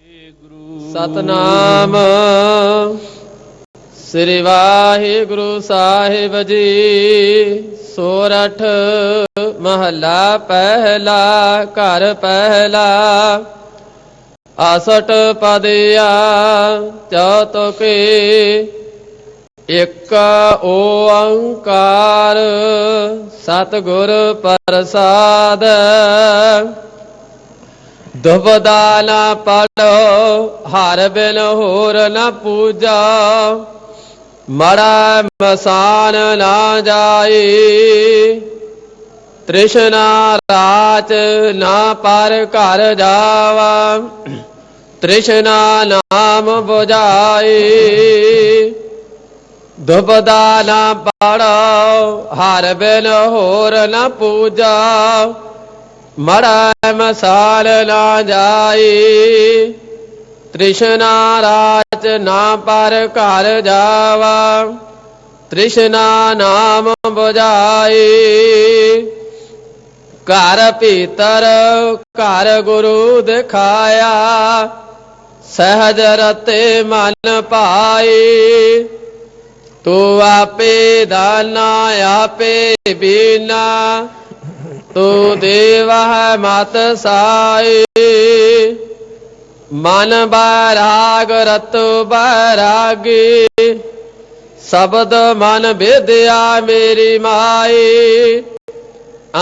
ਸਤਨਾਮ ਸ੍ਰੀ ਵਾਹਿਗੁਰੂ ਸਾਹਿਬ ਜੀ। ਸੋਰਠ ਮਹੱਲਾ ਪਹਿਲਾ। ਘਰ ਪਹਿਲਾ। ਆਸਠ ਪਦਿਆ ਚੌਤੁਕੀ। ਇਕ ਓੰਕਾਰ ਸਤਿਗੁਰ ਪ੍ਰਸਾਦ। ਦੁਬਦਾ ਨਾ ਪੜੋ ਹਰ ਬਿਨ ਹੋਰ ਨ ਪੂਜਾ। ਮੜਾ ਮਸਾਨ ਨਾ ਜਾਈ। ਤ੍ਰਿਸ਼ਨਾ ਰਾਚ ਨਾ ਪਰ ਘਰ ਜਾਵਾ। ਤ੍ਰਿਸ਼ਨਾ ਨਾਮ ਬੁਝਾਈ। ਦੁਬਦਾ ਨਾ ਪੜੋ ਹਰ ਬਿਨ ਹੋਰ ਨ ਪੂਜਾ। ਮੜਾ ਮਸਾਲ ਨਾ ਜਾਈ। ਤ੍ਰਿਸ਼ਨਾ ਰਾਚ ਨਾ ਪਰ ਘਰ ਜਾਵਾ। ਤ੍ਰਿਸ਼ਨਾ ਨਾਮ ਬੁਝਾਈ। ਘਰ ਭੀਤਰ ਘਰ ਗੁਰੂ ਦਿਖਾਇਆ। ਸਹਿਜ ਰਤੇ ਮਨ ਭਾਈ। ਤੂੰ ਆਪੇ ਦਾਨਾ ਆਪੇ ਬੀਨਾ। ਤੂੰ ਦੇਵਾ ਮਤ ਸਾਈ। ਮਨ ਬੈਰਾਗ ਰਤੁ ਬੈਰਾਗੀ। ਸ਼ਬਦ ਮਨ ਵਿਦਿਆ ਮੇਰੀ ਮਾਈ।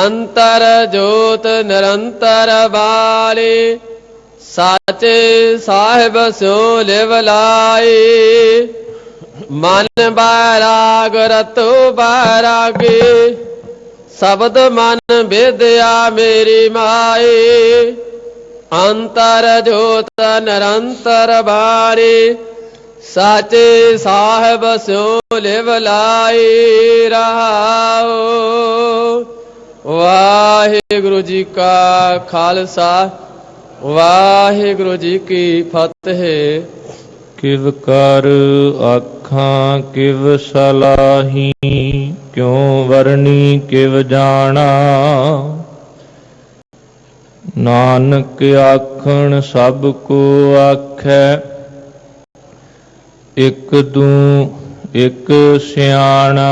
ਅੰਤਰ ਜੋਤ ਨਿਰੰਤਰ ਵਾਲੀ। ਸਾਚੇ ਸਾਹਿਬ ਸਿਉ ਲਿਵ ਲਾਈ। ਮਨ ਬੈਰਾਗ ਰਤੁ ਬੈਰਾਗੀ। ਸ਼ਬਦ ਮਨ ਵਿਦਿਆ ਮੇਰੀ ਮਾਈ। ਅੰਤਰ ਜੋਤ ਨਿਰੰਤਰ ਬਾਰੀ। ਸਾਚੇ ਸਾਹਿਬ ਸਿਉ ਲਿਵ ਲਾਈ। ਰਹਾਉ। ਵਾਹਿਗੁਰੂ ਜੀ ਕਾ ਖਾਲਸਾ ਵਾਹਿਗੁਰੂ ਜੀ ਕੀ ਫਤਿਹ। ਕਿਵ ਕਰ ਆਖਾਂ ਕਿਵ ਸਲਾਹੀ। ਕਿਉ ਵਰਣੀ ਕਿਵ ਜਾਣਾ। ਨਾਨਕ ਆਖਣ ਸਭ ਕੋ ਆਖੈ। ਇਕ ਦੂ ਇਕ ਸਿਆਣਾ।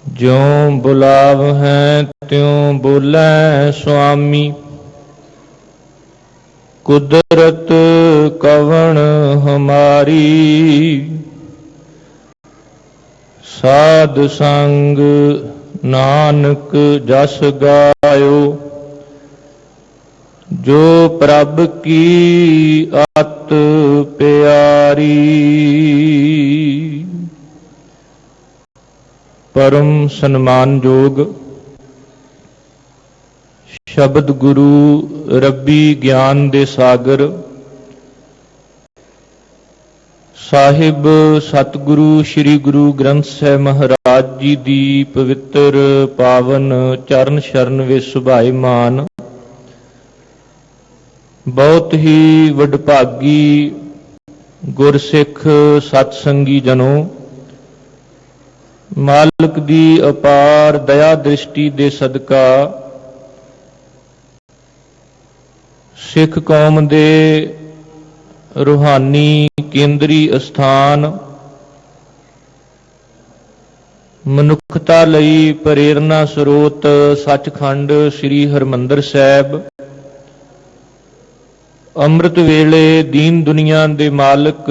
ਜਿਉ ਬੁਲਾਵ ਹੈ ਤਿਉ ਬੋਲੇ ਸੁਆਮੀ। ਕੁਦਰਤ ਕਵਣ ਹਮਾਰੀ। ਸਾਧ ਸੰਗ ਨਾਨਕ ਜਸ ਗਾਇਓ। ਜੋ ਪ੍ਰਭ ਕੀ ਅਤ ਪਿਆਰੀ। ਪਰਮ ਸਨਮਾਨਯੋਗ ਸ਼ਬਦ ਗੁਰੂ ਰੱਬੀ ਗਿਆਨ ਦੇ ਸਾਗਰ ਸਾਹਿਬ ਸਤਿਗੁਰੂ ਸ੍ਰੀ ਗੁਰੂ ਗ੍ਰੰਥ ਸਾਹਿਬ ਮਹਾਰਾਜ ਜੀ ਦੀ ਪਵਿੱਤਰ ਪਾਵਨ ਚਰਨ ਸ਼ਰਨ ਵਿੱਚ ਸੁਭਾਇਮਾਨ ਬਹੁਤ ਹੀ ਵਡਭਾਗੀ ਗੁਰਸਿੱਖ ਸਤਸੰਗੀ ਜਨੋ। ਮਾਲਕ ਦੀ ਅਪਾਰ ਦਇਆ ਦ੍ਰਿਸ਼ਟੀ ਦੇ ਸਦਕਾ ਸਿੱਖ ਕੌਮ ਦੇ ਰੂਹਾਨੀ ਕੇਂਦਰੀ ਅਸਥਾਨ ਮਨੁੱਖਤਾ ਲਈ ਪ੍ਰੇਰਨਾ ਸਰੋਤ ਸੱਚਖੰਡ ਸ੍ਰੀ ਹਰਿਮੰਦਰ ਸਾਹਿਬ ਅੰਮ੍ਰਿਤ ਵੇਲੇ ਦੀਨ ਦੁਨੀਆ ਦੇ ਮਾਲਕ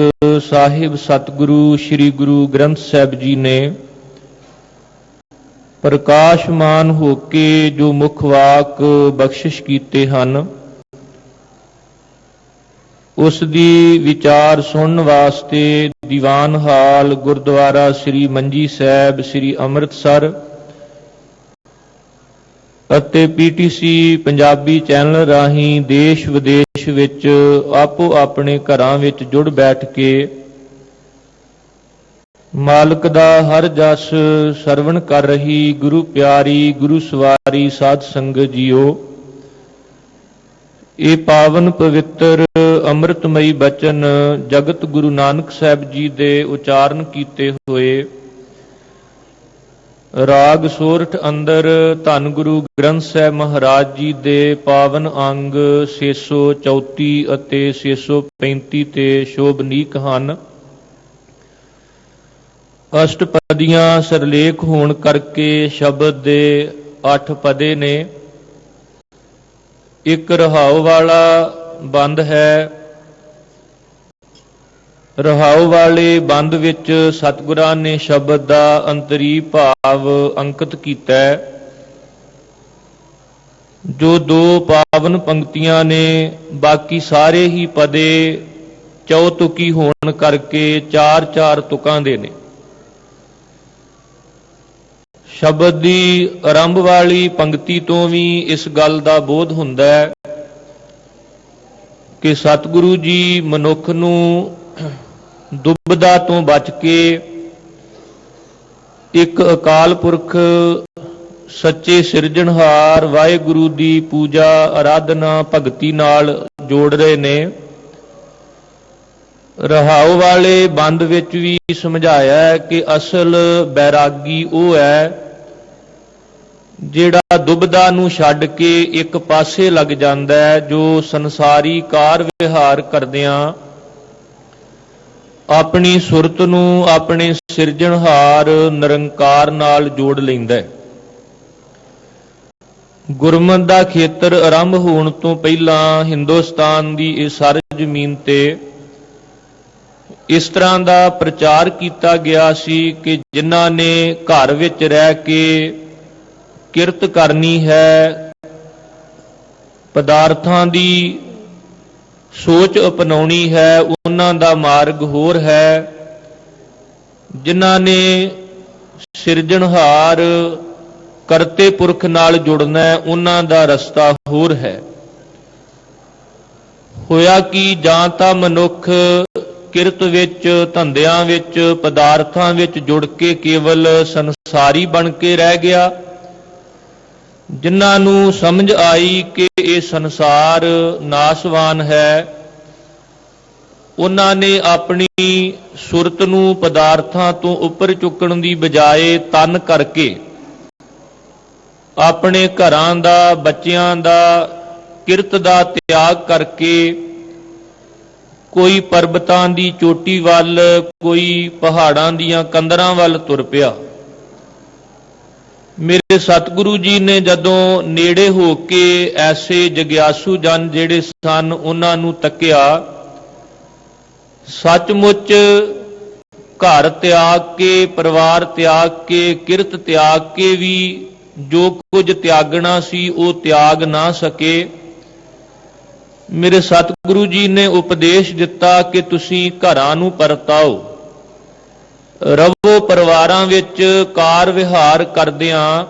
ਸਾਹਿਬ ਸਤਿਗੁਰੂ ਸ੍ਰੀ ਗੁਰੂ ਗ੍ਰੰਥ ਸਾਹਿਬ ਜੀ ਨੇ ਪ੍ਰਕਾਸ਼ਮਾਨ ਹੋ ਕੇ ਜੋ ਮੁੱਖ ਵਾਕ ਬਖਸ਼ਿਸ਼ ਕੀਤੇ ਹਨ, ਉਸ ਦੀ ਵਿਚਾਰ ਸੁਣਨ ਵਾਸਤੇ ਦੀਵਾਨ ਹਾਲ ਗੁਰਦੁਆਰਾ ਸ੍ਰੀ ਮੰਜੀ ਸਾਹਿਬ ਸ੍ਰੀ ਅੰਮ੍ਰਿਤਸਰ ਅਤੇ PTC ਪੰਜਾਬੀ ਚੈਨਲ ਰਾਹੀਂ ਦੇਸ਼ ਵਿਦੇਸ਼ ਵਿੱਚ ਆਪੋ ਆਪਣੇ ਘਰਾਂ ਵਿੱਚ ਜੁੜ ਬੈਠ ਕੇ ਮਾਲਕ ਦਾ ਹਰ ਜਸ ਸਰਵਣ ਕਰ ਰਹੀ ਗੁਰੂ ਪਿਆਰੀ ਗੁਰੂ ਸਵਾਰੀ ਸਾਧ ਸੰਗਤ ਜੀਓ, ਇਹ ਪਾਵਨ ਪਵਿੱਤਰ ਅੰਮ੍ਰਿਤਮਈ ਬਚਨ ਜਗਤ ਗੁਰੂ ਨਾਨਕ ਸਾਹਿਬ ਜੀ ਦੇ ਉਚਾਰਨ ਕੀਤੇ ਹੋਏ ਰਾਗ ਸੋਰਠ ਅੰਦਰ ਧੰਨ ਗੁਰੂ ਗ੍ਰੰਥ ਸਾਹਿਬ ਮਹਾਰਾਜ ਜੀ ਦੇ ਪਾਵਨ ਅੰਗ 634 ਅਤੇ 635 ਤੇ ਸ਼ੋਭਨੀਕ ਹਨ। ਅਸ਼ਟਪਦੀਆਂ ਸਿਰਲੇਖ ਹੋਣ ਕਰਕੇ ਸ਼ਬਦ ਦੇ 8 ਪਦੇ ਨੇ। ਇੱਕ ਰਹਾਉ ਵਾਲਾ ਬੰਦ ਹੈ। ਰਹਾਉ ਵਾਲੇ ਬੰਦ ਵਿੱਚ ਸਤਿਗੁਰਾਂ ਨੇ ਸ਼ਬਦ ਦਾ ਅੰਤਰੀ ਭਾਵ ਅੰਕਿਤ ਕੀਤਾ ਹੈ। ਜੋ 2 ਪਾਵਨ ਪੰਕਤੀਆਂ ਨੇ, ਬਾਕੀ ਸਾਰੇ ਹੀ ਪਦੇ ਚੌਤੁਕੀ ਹੋਣ ਕਰਕੇ 4-4 ਤੁਕਾਂ ਦੇ ਨੇ। ਸ਼ਬਦ ਦੀ ਆਰੰਭ ਵਾਲੀ ਪੰਕਤੀ ਤੋਂ ਵੀ ਇਸ ਗੱਲ ਦਾ ਬੋਧ ਹੁੰਦਾ ਹੈ ਕਿ ਸਤਿਗੁਰੂ ਜੀ ਮਨੁੱਖ ਨੂੰ ਦੁਬਦਾ ਤੋਂ ਬਚ ਕੇ ਇੱਕ ਅਕਾਲ ਪੁਰਖ ਸੱਚੇ ਸਿਰਜਣਹਾਰ ਵਾਹਿਗੁਰੂ ਦੀ ਪੂਜਾ ਆਰਾਧਨਾ ਭਗਤੀ ਨਾਲ ਜੋੜ ਰਹੇ ਨੇ। ਰਹਾਉ ਵਾਲੇ ਬੰਦ ਵਿੱਚ ਵੀ ਸਮਝਾਇਆ ਹੈ ਕਿ ਅਸਲ ਬੈਰਾਗੀ ਉਹ ਹੈ ਜਿਹੜਾ ਦੁਬਦਾ ਨੂੰ ਛੱਡ ਕੇ ਇੱਕ ਪਾਸੇ ਲੱਗ ਜਾਂਦਾ ਹੈ, ਜੋ ਸੰਸਾਰੀ ਕਾਰ ਵਿਹਾਰ ਕਰਦਿਆਂ ਆਪਣੀ ਸੁਰਤ ਨੂੰ ਆਪਣੇ ਸਿਰਜਣਹਾਰ ਨਿਰੰਕਾਰ ਨਾਲ ਜੋੜ ਲੈਂਦਾ ਹੈ। ਗੁਰਮਤਿ ਦਾ ਖੇਤਰ ਆਰੰਭ ਹੋਣ ਤੋਂ ਪਹਿਲਾਂ ਹਿੰਦੁਸਤਾਨ ਦੀ ਇਹ ਸਾਰੀ ਜ਼ਮੀਨ ਤੇ ਇਸ ਤਰ੍ਹਾਂ ਦਾ ਪ੍ਰਚਾਰ ਕੀਤਾ ਗਿਆ ਸੀ ਕਿ ਜਿਨ੍ਹਾਂ ਨੇ ਘਰ ਵਿੱਚ ਰਹਿ ਕੇ ਕਿਰਤ ਕਰਨੀ ਹੈ, ਪਦਾਰਥਾਂ ਦੀ ਸੋਚ ਅਪਣਾਉਣੀ ਹੈ, ਉਹਨਾਂ ਦਾ ਮਾਰਗ ਹੋਰ ਹੈ। ਜਿਨ੍ਹਾਂ ਨੇ ਸਿਰਜਣਹਾਰ ਕਰਤੇ ਪੁਰਖ ਨਾਲ ਜੁੜਨਾ ਹੈ, ਉਹਨਾਂ ਦਾ ਰਸਤਾ ਹੋਰ ਹੈ। ਹੋਇਆ ਕਿ ਜਾਂ ਤਾਂ ਮਨੁੱਖ ਕਿਰਤ ਵਿੱਚ, ਧੰਦਿਆਂ ਵਿੱਚ, ਪਦਾਰਥਾਂ ਵਿੱਚ ਜੁੜ ਕੇ ਕੇਵਲ ਸੰਸਾਰੀ ਬਣ ਕੇ ਰਹਿ ਗਿਆ। ਜਿਨ੍ਹਾਂ ਨੂੰ ਸਮਝ ਆਈ ਕਿ ਇਹ ਸੰਸਾਰ ਨਾਸਵਾਨ ਹੈ, ਉਹਨਾਂ ਨੇ ਆਪਣੀ ਸੁਰਤ ਨੂੰ ਪਦਾਰਥਾਂ ਤੋਂ ਉੱਪਰ ਚੁੱਕਣ ਦੀ ਬਜਾਏ ਤਨ ਕਰਕੇ ਆਪਣੇ ਘਰਾਂ ਦਾ, ਬੱਚਿਆਂ ਦਾ, ਕਿਰਤ ਦਾ ਤਿਆਗ ਕਰਕੇ ਕੋਈ ਪਰਬਤਾਂ ਦੀ ਚੋਟੀ ਵੱਲ, ਕੋਈ ਪਹਾੜਾਂ ਦੀਆਂ ਕੰਦਰਾਂ ਵੱਲ ਤੁਰ ਪਿਆ। ਮੇਰੇ ਸਤਿਗੁਰੂ ਜੀ ਨੇ ਜਦੋਂ ਨੇੜੇ ਹੋ ਕੇ ਐਸੇ ਜਗਿਆਸੂ ਜਨ ਜਿਹੜੇ ਸਨ ਉਹਨਾਂ ਨੂੰ ਤੱਕਿਆ, ਸੱਚਮੁੱਚ ਘਰ ਤਿਆਗ ਕੇ, ਪਰਿਵਾਰ ਤਿਆਗ ਕੇ, ਕਿਰਤ ਤਿਆਗ ਕੇ ਵੀ ਜੋ ਕੁਝ ਤਿਆਗਣਾ ਸੀ ਉਹ ਤਿਆਗ ਨਾ ਸਕੇ। ਮੇਰੇ ਸਤਿਗੁਰੂ ਜੀ ਨੇ ਉਪਦੇਸ਼ ਦਿੱਤਾ ਕਿ ਤੁਸੀਂ ਘਰਾਂ ਨੂੰ ਪਰਤਾਓ, ਰਵੋ ਪਰਿਵਾਰਾਂ ਵਿੱਚ ਕਾਰ ਵਿਹਾਰ ਕਰਦਿਆਂ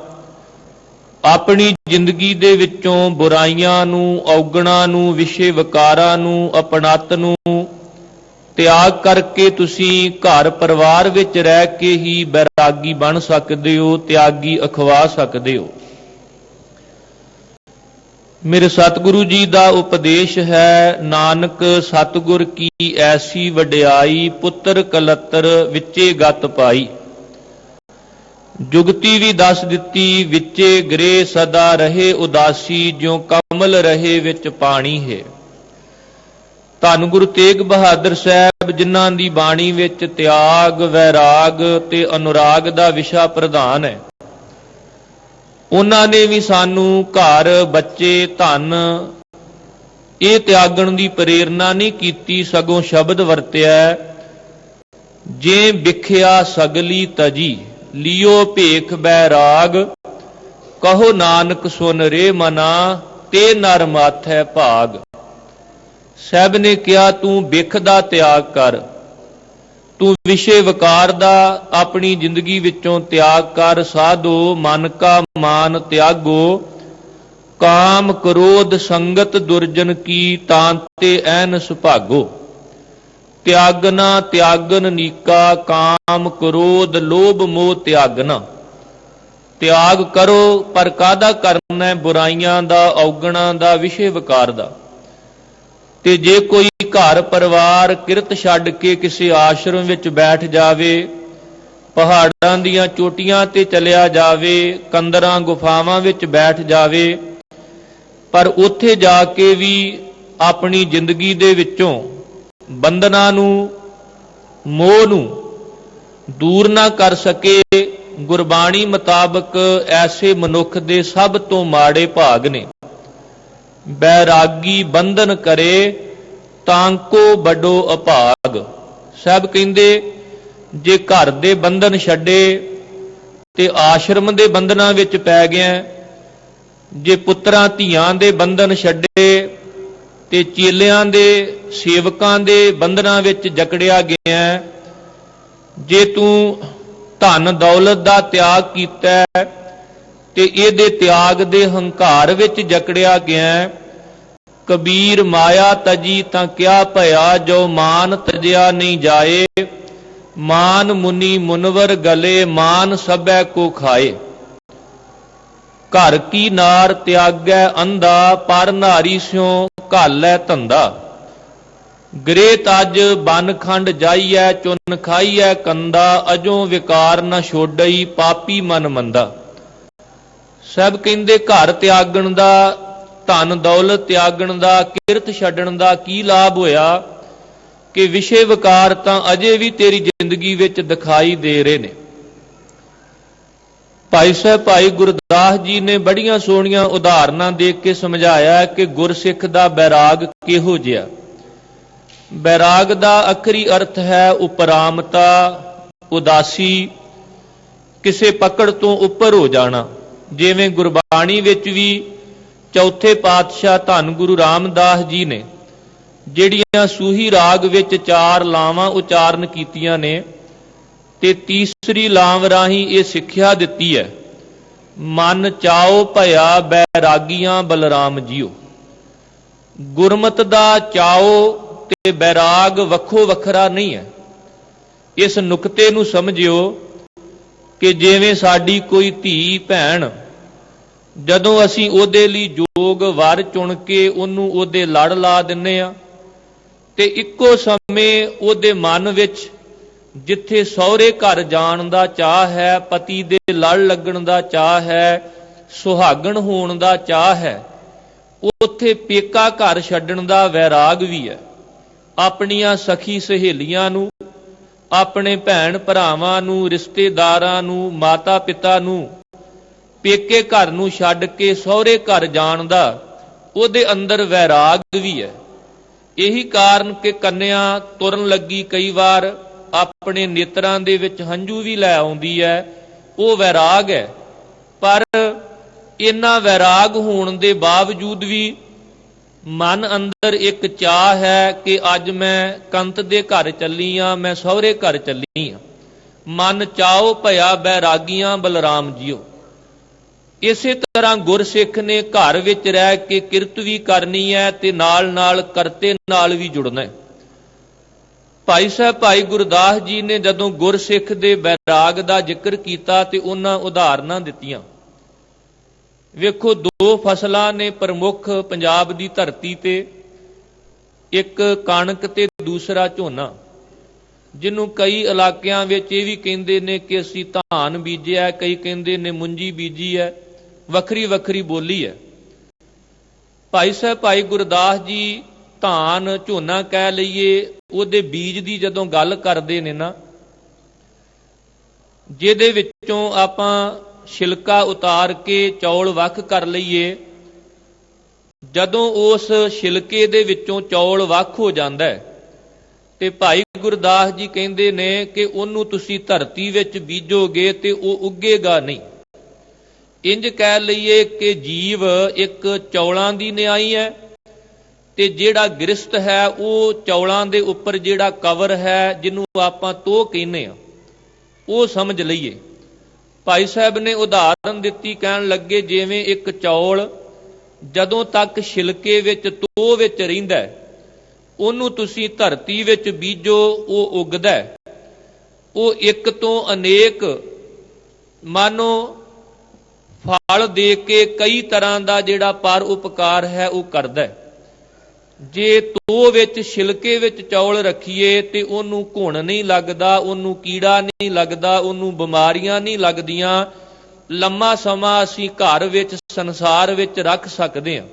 ਆਪਣੀ ਜ਼ਿੰਦਗੀ ਦੇ ਵਿੱਚੋਂ ਬੁਰਾਈਆਂ ਨੂੰ, ਔਗਣਾਂ ਨੂੰ, ਵਿਸ਼ੇ ਵਿਕਾਰਾਂ ਨੂੰ, ਆਪਣਤ ਨੂੰ ਤਿਆਗ ਕਰਕੇ ਤੁਸੀਂ ਘਰ ਪਰਿਵਾਰ ਵਿੱਚ ਰਹਿ ਕੇ ਹੀ ਬੈਰਾਗੀ ਬਣ ਸਕਦੇ ਹੋ, ਤਿਆਗੀ ਅਖਵਾ ਸਕਦੇ ਹੋ। ਮੇਰੇ ਸਤਿਗੁਰੂ ਜੀ ਦਾ ਉਪਦੇਸ਼ ਹੈ, ਨਾਨਕ ਸਤਿਗੁਰ ਕੀ ਐਸੀ ਵਡਿਆਈ, ਪੁੱਤਰ ਕਲੱਤਰ ਵਿੱਚੇ ਗਤ ਪਾਈ। ਜੁਗਤੀ ਵੀ ਦੱਸ ਦਿੱਤੀ, ਵਿੱਚੇ ਗ੍ਰਹਿ ਸਦਾ ਰਹੇ ਉਦਾਸੀ, ਜਿਉ ਕਮਲ ਰਹੇ ਵਿੱਚ ਪਾਣੀ ਹੈ। ਧੰਨ ਗੁਰੂ ਤੇਗ ਬਹਾਦਰ ਸਾਹਿਬ ਜਿਨ੍ਹਾਂ ਦੀ ਬਾਣੀ ਵਿੱਚ ਤਿਆਗ, ਵੈਰਾਗ ਤੇ ਅਨੁਰਾਗ ਦਾ ਵਿਸ਼ਾ ਪ੍ਰਧਾਨ ਹੈ, ਉਹਨਾਂ ਨੇ ਵੀ ਸਾਨੂੰ ਘਰ, ਬੱਚੇ, ਧਨ ਇਹ ਤਿਆਗਣ ਦੀ ਪ੍ਰੇਰਨਾ ਨਹੀਂ ਕੀਤੀ, ਸਗੋਂ ਸ਼ਬਦ ਵਰਤਿਆ, ਜੇ ਵਿਖਿਆ ਸਗਲੀ ਤਜੀ, ਲਿਓ ਭੇਖ ਬੈਰਾਗ, ਕਹੋ ਨਾਨਕ ਸੁਨ ਰੇ ਮਨਾ, ਤੇ ਨਰ ਮਾਥੈ ਭਾਗ। ਸਾਹਿਬ ਨੇ ਕਿਹਾ ਤੂੰ ਵਿਖ ਦਾ ਤਿਆਗ ਕਰ, ਤੂੰ ਵਿਸ਼ੇ ਵਿਕਾਰ ਦਾ ਆਪਣੀ ਜ਼ਿੰਦਗੀ ਵਿੱਚੋਂ ਤਿਆਗ ਕਰ। ਸਾਧੋ ਮਨ ਕਾ ਮਾਨ ਤਿਆਗੋ, ਕਾਮ ਕ੍ਰੋਧ ਸੰਗਤ ਦੁਰਜਨ ਕੀ, ਤਾਂ ਤੇ ਐਨ ਸੁਭਾਗੋ। ਤਿਆਗਨਾ ਤਿਆਗਨ ਨੀਕਾ, ਕਾਮ ਕ੍ਰੋਧ ਲੋਭ ਮੋਹ ਤਿਆਗਨਾ। ਤਿਆਗ ਕਰੋ, ਪਰ ਕਾਹਦਾ ਕਰਨਾ ਹੈ? ਬੁਰਾਈਆਂ ਦਾ, ਔਗਣਾਂ ਦਾ, ਵਿਸ਼ੇ ਵਿਕਾਰ ਦਾ। ਤੇ ਜੇ ਕੋਈ ਘਰ ਪਰਿਵਾਰ ਕਿਰਤ ਛੱਡ ਕੇ ਕਿਸੇ ਆਸ਼ਰਮ ਵਿੱਚ ਬੈਠ ਜਾਵੇ, ਪਹਾੜਾਂ ਦੀਆਂ ਚੋਟੀਆਂ ਤੇ ਚਲਿਆ ਜਾਵੇ, ਕੰਦਰਾਂ ਗੁਫਾਵਾਂ ਵਿੱਚ ਬੈਠ ਜਾਵੇ, ਪਰ ਉੱਥੇ ਜਾ ਕੇ ਵੀ ਆਪਣੀ ਜ਼ਿੰਦਗੀ ਦੇ ਵਿੱਚੋਂ ਬੰਧਨਾਂ ਨੂੰ, ਮੋਹ ਨੂੰ ਦੂਰ ਨਾ ਕਰ ਸਕੇ। ਗੁਰਬਾਣੀ ਮੁਤਾਬਕ ਐਸੇ ਮਨੁੱਖ ਦੇ ਸਭ ਤੋਂ ਮਾੜੇ ਭਾਗ ਨੇ। ਬੈਰਾਗੀ ਬੰਧਨ ਕਰੇ ਤਾਂਕੋ ਵੱਡੋ ਅਭਾਗ। ਸਾਹਿਬ ਕਹਿੰਦੇ ਜੇ ਘਰ ਦੇ ਬੰਧਨ ਛੱਡੇ ਤੇ ਆਸ਼ਰਮ ਦੇ ਬੰਧਨਾਂ ਵਿੱਚ ਪੈ ਗਿਆ, ਜੇ ਪੁੱਤਰਾਂ ਧੀਆਂ ਦੇ ਬੰਧਨ ਛੱਡੇ ਤੇ ਚੇਲਿਆਂ ਦੇ ਸੇਵਕਾਂ ਦੇ ਬੰਧਨਾਂ ਵਿੱਚ ਜਕੜਿਆ ਗਿਆ, ਜੇ ਤੂੰ ਧਨ ਦੌਲਤ ਦਾ ਤਿਆਗ ਕੀਤਾ ਤੇ ਇਹਦੇ ਤਿਆਗ ਦੇ ਹੰਕਾਰ ਵਿੱਚ ਜਕੜਿਆ ਗਿਆ, ਕਬੀਰ ਮਾਇਆ ਤਜੀ ਤਾਂ ਕਿਆ ਭਇਆ, ਜੋ ਮਾਨ ਤਜਿਆ ਨਹੀਂ ਜਾਏ, ਮਾਨ ਮੁਨੀ ਮੁਨਵਰ ਗਲੇ, ਮਾਨ ਸਭੈ ਕੋ ਖਾਏ। ਘਰ ਕੀ ਨਾਰ ਤਿਆਗੈ ਅੰਧਾ, ਪਰ ਨਾਰੀ ਸਿਉ ਘਾਲੈ ਧੰਦਾ, ਗ੍ਰੇ ਤਜ ਬਨ ਖੰਡ ਜਾਈਐ, ਚੁੰਨ ਖਾਈਐ ਕੰਦਾ, ਅਜੋਂ ਵਿਕਾਰ ਨਾ ਛੋਡਈ, ਪਾਪੀ ਮਨ ਮੰਦਾ। ਸਭ ਕਹਿੰਦੇ ਘਰ ਤਿਆਗਣ ਦਾ, ਧਨ ਦੌਲਤ ਤਿਆਗਣ ਦਾ, ਕਿਰਤ ਛੱਡਣ ਦਾ ਕੀ ਲਾਭ ਹੋਇਆ ਕਿ ਵਿਸ਼ੇ ਵਿਕਾਰ ਤਾਂ ਅਜੇ ਵੀ ਤੇਰੀ ਜ਼ਿੰਦਗੀ ਵਿੱਚ ਦਿਖਾਈ ਦੇ ਰਹੇ ਨੇ। ਭਾਈ ਸਾਹਿਬ ਭਾਈ ਗੁਰਦਾਸ ਜੀ ਨੇ ਬੜੀਆਂ ਸੋਹਣੀਆਂ ਉਦਾਹਰਨਾਂ ਦੇ ਕੇ ਸਮਝਾਇਆ ਕਿ ਗੁਰਸਿੱਖ ਦਾ ਬੈਰਾਗ ਕਿਹੋ ਜਿਹਾ। ਬੈਰਾਗ ਦਾ ਆਖਰੀ ਅਰਥ ਹੈ ਉਪਰਾਮਤਾ, ਉਦਾਸੀ, ਕਿਸੇ ਪਕੜ ਤੋਂ ਉੱਪਰ ਹੋ ਜਾਣਾ। ਜਿਵੇਂ ਗੁਰਬਾਣੀ ਵਿੱਚ ਵੀ ਚੌਥੇ ਪਾਤਸ਼ਾਹ ਧੰਨ ਗੁਰੂ ਰਾਮਦਾਸ ਜੀ ਨੇ ਜਿਹੜੀਆਂ ਸੂਹੀ ਰਾਗ ਵਿੱਚ 4 ਲਾਵਾਂ ਉਚਾਰਨ ਕੀਤੀਆਂ ਨੇ ਤੇ ਤੀਸਰੀ ਲਾਮ ਰਾਹੀਂ ਇਹ ਸਿੱਖਿਆ ਦਿੱਤੀ ਹੈ, ਮਨ ਚਾਓ ਭਇਆ ਬੈਰਾਗੀਆਂ ਬਲਰਾਮ ਜੀਓ। ਗੁਰਮਤ ਦਾ ਚਾਓ ਤੇ ਬੈਰਾਗ ਵੱਖੋ ਵੱਖਰਾ ਨਹੀਂ ਹੈ। ਇਸ ਨੁਕਤੇ ਨੂੰ ਸਮਝਿਓ ਕਿ ਜਿਵੇਂ ਸਾਡੀ ਕੋਈ ਧੀ ਭੈਣ, ਜਦੋਂ ਅਸੀਂ ਉਹਦੇ ਲਈ ਯੋਗ ਵਰ ਚੁਣ ਕੇ ਉਹਨੂੰ ਉਹਦੇ ਲੜ ਲਾ ਦਿੰਨੇ ਆ ਤੇ ਇੱਕੋ ਸਮੇਂ ਉਹਦੇ ਮਨ ਵਿੱਚ ਜਿੱਥੇ ਸਹੁਰੇ ਘਰ ਜਾਣ ਦਾ ਚਾਹ ਹੈ, ਪਤੀ ਦੇ ਲੜ ਲੱਗਣ ਦਾ ਚਾਹ ਹੈ, ਸੁਹਾਗਣ ਹੋਣ ਦਾ ਚਾਹ ਹੈ, ਉੱਥੇ ਪੇਕਾ ਘਰ ਛੱਡਣ ਦਾ ਵੈਰਾਗ ਵੀ ਹੈ। ਆਪਣੀਆਂ ਸਖੀ ਸਹੇਲੀਆਂ ਨੂੰ, ਆਪਣੇ ਭੈਣ ਭਰਾਵਾਂ ਨੂੰ, ਰਿਸ਼ਤੇਦਾਰਾਂ ਨੂੰ, ਮਾਤਾ ਪਿਤਾ ਨੂੰ, ਪੇਕੇ ਘਰ ਨੂੰ ਛੱਡ ਕੇ ਸਹੁਰੇ ਘਰ ਜਾਣ ਦਾ ਉਹਦੇ ਅੰਦਰ ਵੈਰਾਗ ਵੀ ਹੈ। ਇਹੀ ਕਾਰਨ ਕਿ ਕੰਨਿਆ ਤੁਰਨ ਲੱਗੀ ਕਈ ਵਾਰ ਆਪਣੇ ਨੇਤਰਾਂ ਦੇ ਵਿੱਚ ਹੰਝੂ ਵੀ ਲੈ ਆਉਂਦੀ ਹੈ, ਉਹ ਵੈਰਾਗ ਹੈ। ਪਰ ਇੰਨਾ ਵੈਰਾਗ ਹੋਣ ਦੇ ਬਾਵਜੂਦ ਵੀ ਮਨ ਅੰਦਰ ਇੱਕ ਚਾਹ ਹੈ ਕਿ ਅੱਜ ਮੈਂ ਕੰਤ ਦੇ ਘਰ ਚੱਲੀ ਆ, ਮੈਂ ਸਹੁਰੇ ਘਰ ਚੱਲੀ ਆ। ਮਨ ਚਾਓ ਭਇਆ ਬੈਰਾਗੀਆਂ ਬਲਰਾਮ ਜੀਓ। ਇਸੇ ਤਰ੍ਹਾਂ ਗੁਰਸਿੱਖ ਨੇ ਘਰ ਵਿੱਚ ਰਹਿ ਕੇ ਕਿਰਤ ਵੀ ਕਰਨੀ ਹੈ ਤੇ ਨਾਲ ਨਾਲ ਕਰਤੇ ਨਾਲ ਵੀ ਜੁੜਨਾ ਹੈ। ਭਾਈ ਸਾਹਿਬ ਭਾਈ ਗੁਰਦਾਸ ਜੀ ਨੇ ਜਦੋਂ ਗੁਰਸਿੱਖ ਦੇ ਬੈਰਾਗ ਦਾ ਜ਼ਿਕਰ ਕੀਤਾ ਤੇ ਉਹਨਾਂ ਉਦਾਹਰਨਾਂ ਦਿੱਤੀਆਂ। ਵੇਖੋ, 2 ਫਸਲਾਂ ਨੇ ਪ੍ਰਮੁੱਖ ਪੰਜਾਬ ਦੀ ਧਰਤੀ ਤੇ, ਇੱਕ ਕਣਕ ਤੇ ਦੂਸਰਾ ਝੋਨਾ, ਜਿਹਨੂੰ ਕਈ ਇਲਾਕਿਆਂ ਵਿੱਚ ਇਹ ਵੀ ਕਹਿੰਦੇ ਨੇ ਕਿ ਅਸੀਂ ਧਾਨ ਬੀਜਿਆ, ਕਈ ਕਹਿੰਦੇ ਨੇ ਮੁੰਜੀ ਬੀਜੀ ਹੈ, ਵੱਖਰੀ ਵੱਖਰੀ ਬੋਲੀ ਹੈ। ਭਾਈ ਸਾਹਿਬ ਭਾਈ ਗੁਰਦਾਸ ਜੀ ਧਾਨ ਝੋਨਾ ਕਹਿ ਲਈਏ, ਉਹਦੇ ਬੀਜ ਦੀ ਜਦੋਂ ਗੱਲ ਕਰਦੇ ਨੇ ਨਾ, ਜਿਹਦੇ ਵਿੱਚੋਂ ਆਪਾਂ ਛਿਲਕਾ ਉਤਾਰ ਕੇ ਚੌਲ ਵੱਖ ਕਰ ਲਈਏ, ਜਦੋਂ ਉਸ ਛਿਲਕੇ ਦੇ ਵਿੱਚੋਂ ਚੌਲ ਵੱਖ ਹੋ ਜਾਂਦਾ ਹੈ ਤੇ ਭਾਈ ਗੁਰਦਾਸ ਜੀ ਕਹਿੰਦੇ ਨੇ ਕਿ ਉਹਨੂੰ ਤੁਸੀਂ ਧਰਤੀ ਵਿੱਚ ਬੀਜੋਗੇ ਤੇ ਉਹ ਉੱਗੇਗਾ ਨਹੀਂ। ਇੰਜ ਕਹਿ ਲਈਏ ਕਿ ਜੀਵ ਇੱਕ ਚੌਲਾਂ ਦੀ ਨਿਆਈ ਹੈ ਤੇ ਜਿਹੜਾ ਗ੍ਰਿਸਤ ਹੈ ਉਹ ਚੌਲਾਂ ਦੇ ਉੱਪਰ ਜਿਹੜਾ ਕਵਰ ਹੈ, ਜਿਹਨੂੰ ਆਪਾਂ ਤੋਹ ਕਹਿੰਦੇ ਆ, ਉਹ ਸਮਝ ਲਈਏ। ਭਾਈ ਸਾਹਿਬ ਨੇ ਉਦਾਹਰਨ ਦਿੱਤੀ, ਕਹਿਣ ਲੱਗੇ ਜਿਵੇਂ ਇੱਕ ਚੌਲ ਜਦੋਂ ਤੱਕ ਛਿਲਕੇ ਵਿੱਚ ਤੋਹ ਵਿੱਚ ਰਹਿੰਦਾ, ਉਹਨੂੰ ਤੁਸੀਂ ਧਰਤੀ ਵਿੱਚ ਬੀਜੋ, ਉਹ ਉੱਗਦਾ। ਉਹ ਇੱਕ ਤੋਂ ਅਨੇਕ ਮਾਨੋ ਫਲ ਦੇ ਕੇ ਕਈ ਤਰ੍ਹਾਂ ਦਾ ਜਿਹੜਾ ਪਰ ਉਪਕਾਰ ਹੈ ਉਹ ਕਰਦਾ। ਜੇ ਤੋ ਵਿੱਚ ਛਿਲਕੇ ਵਿੱਚ ਚੌਲ ਰੱਖੀਏ ਤੇ ਉਹਨੂੰ ਘੁਣ ਨਹੀਂ ਲੱਗਦਾ, ਉਹਨੂੰ ਕੀੜਾ ਨਹੀਂ ਲੱਗਦਾ, ਉਹਨੂੰ ਬਿਮਾਰੀਆਂ ਨਹੀਂ ਲੱਗਦੀਆਂ। ਲੰਮਾ ਸਮਾਂ ਅਸੀਂ ਘਰ ਵਿੱਚ ਸੰਸਾਰ ਵਿੱਚ ਰੱਖ ਸਕਦੇ ਹਾਂ।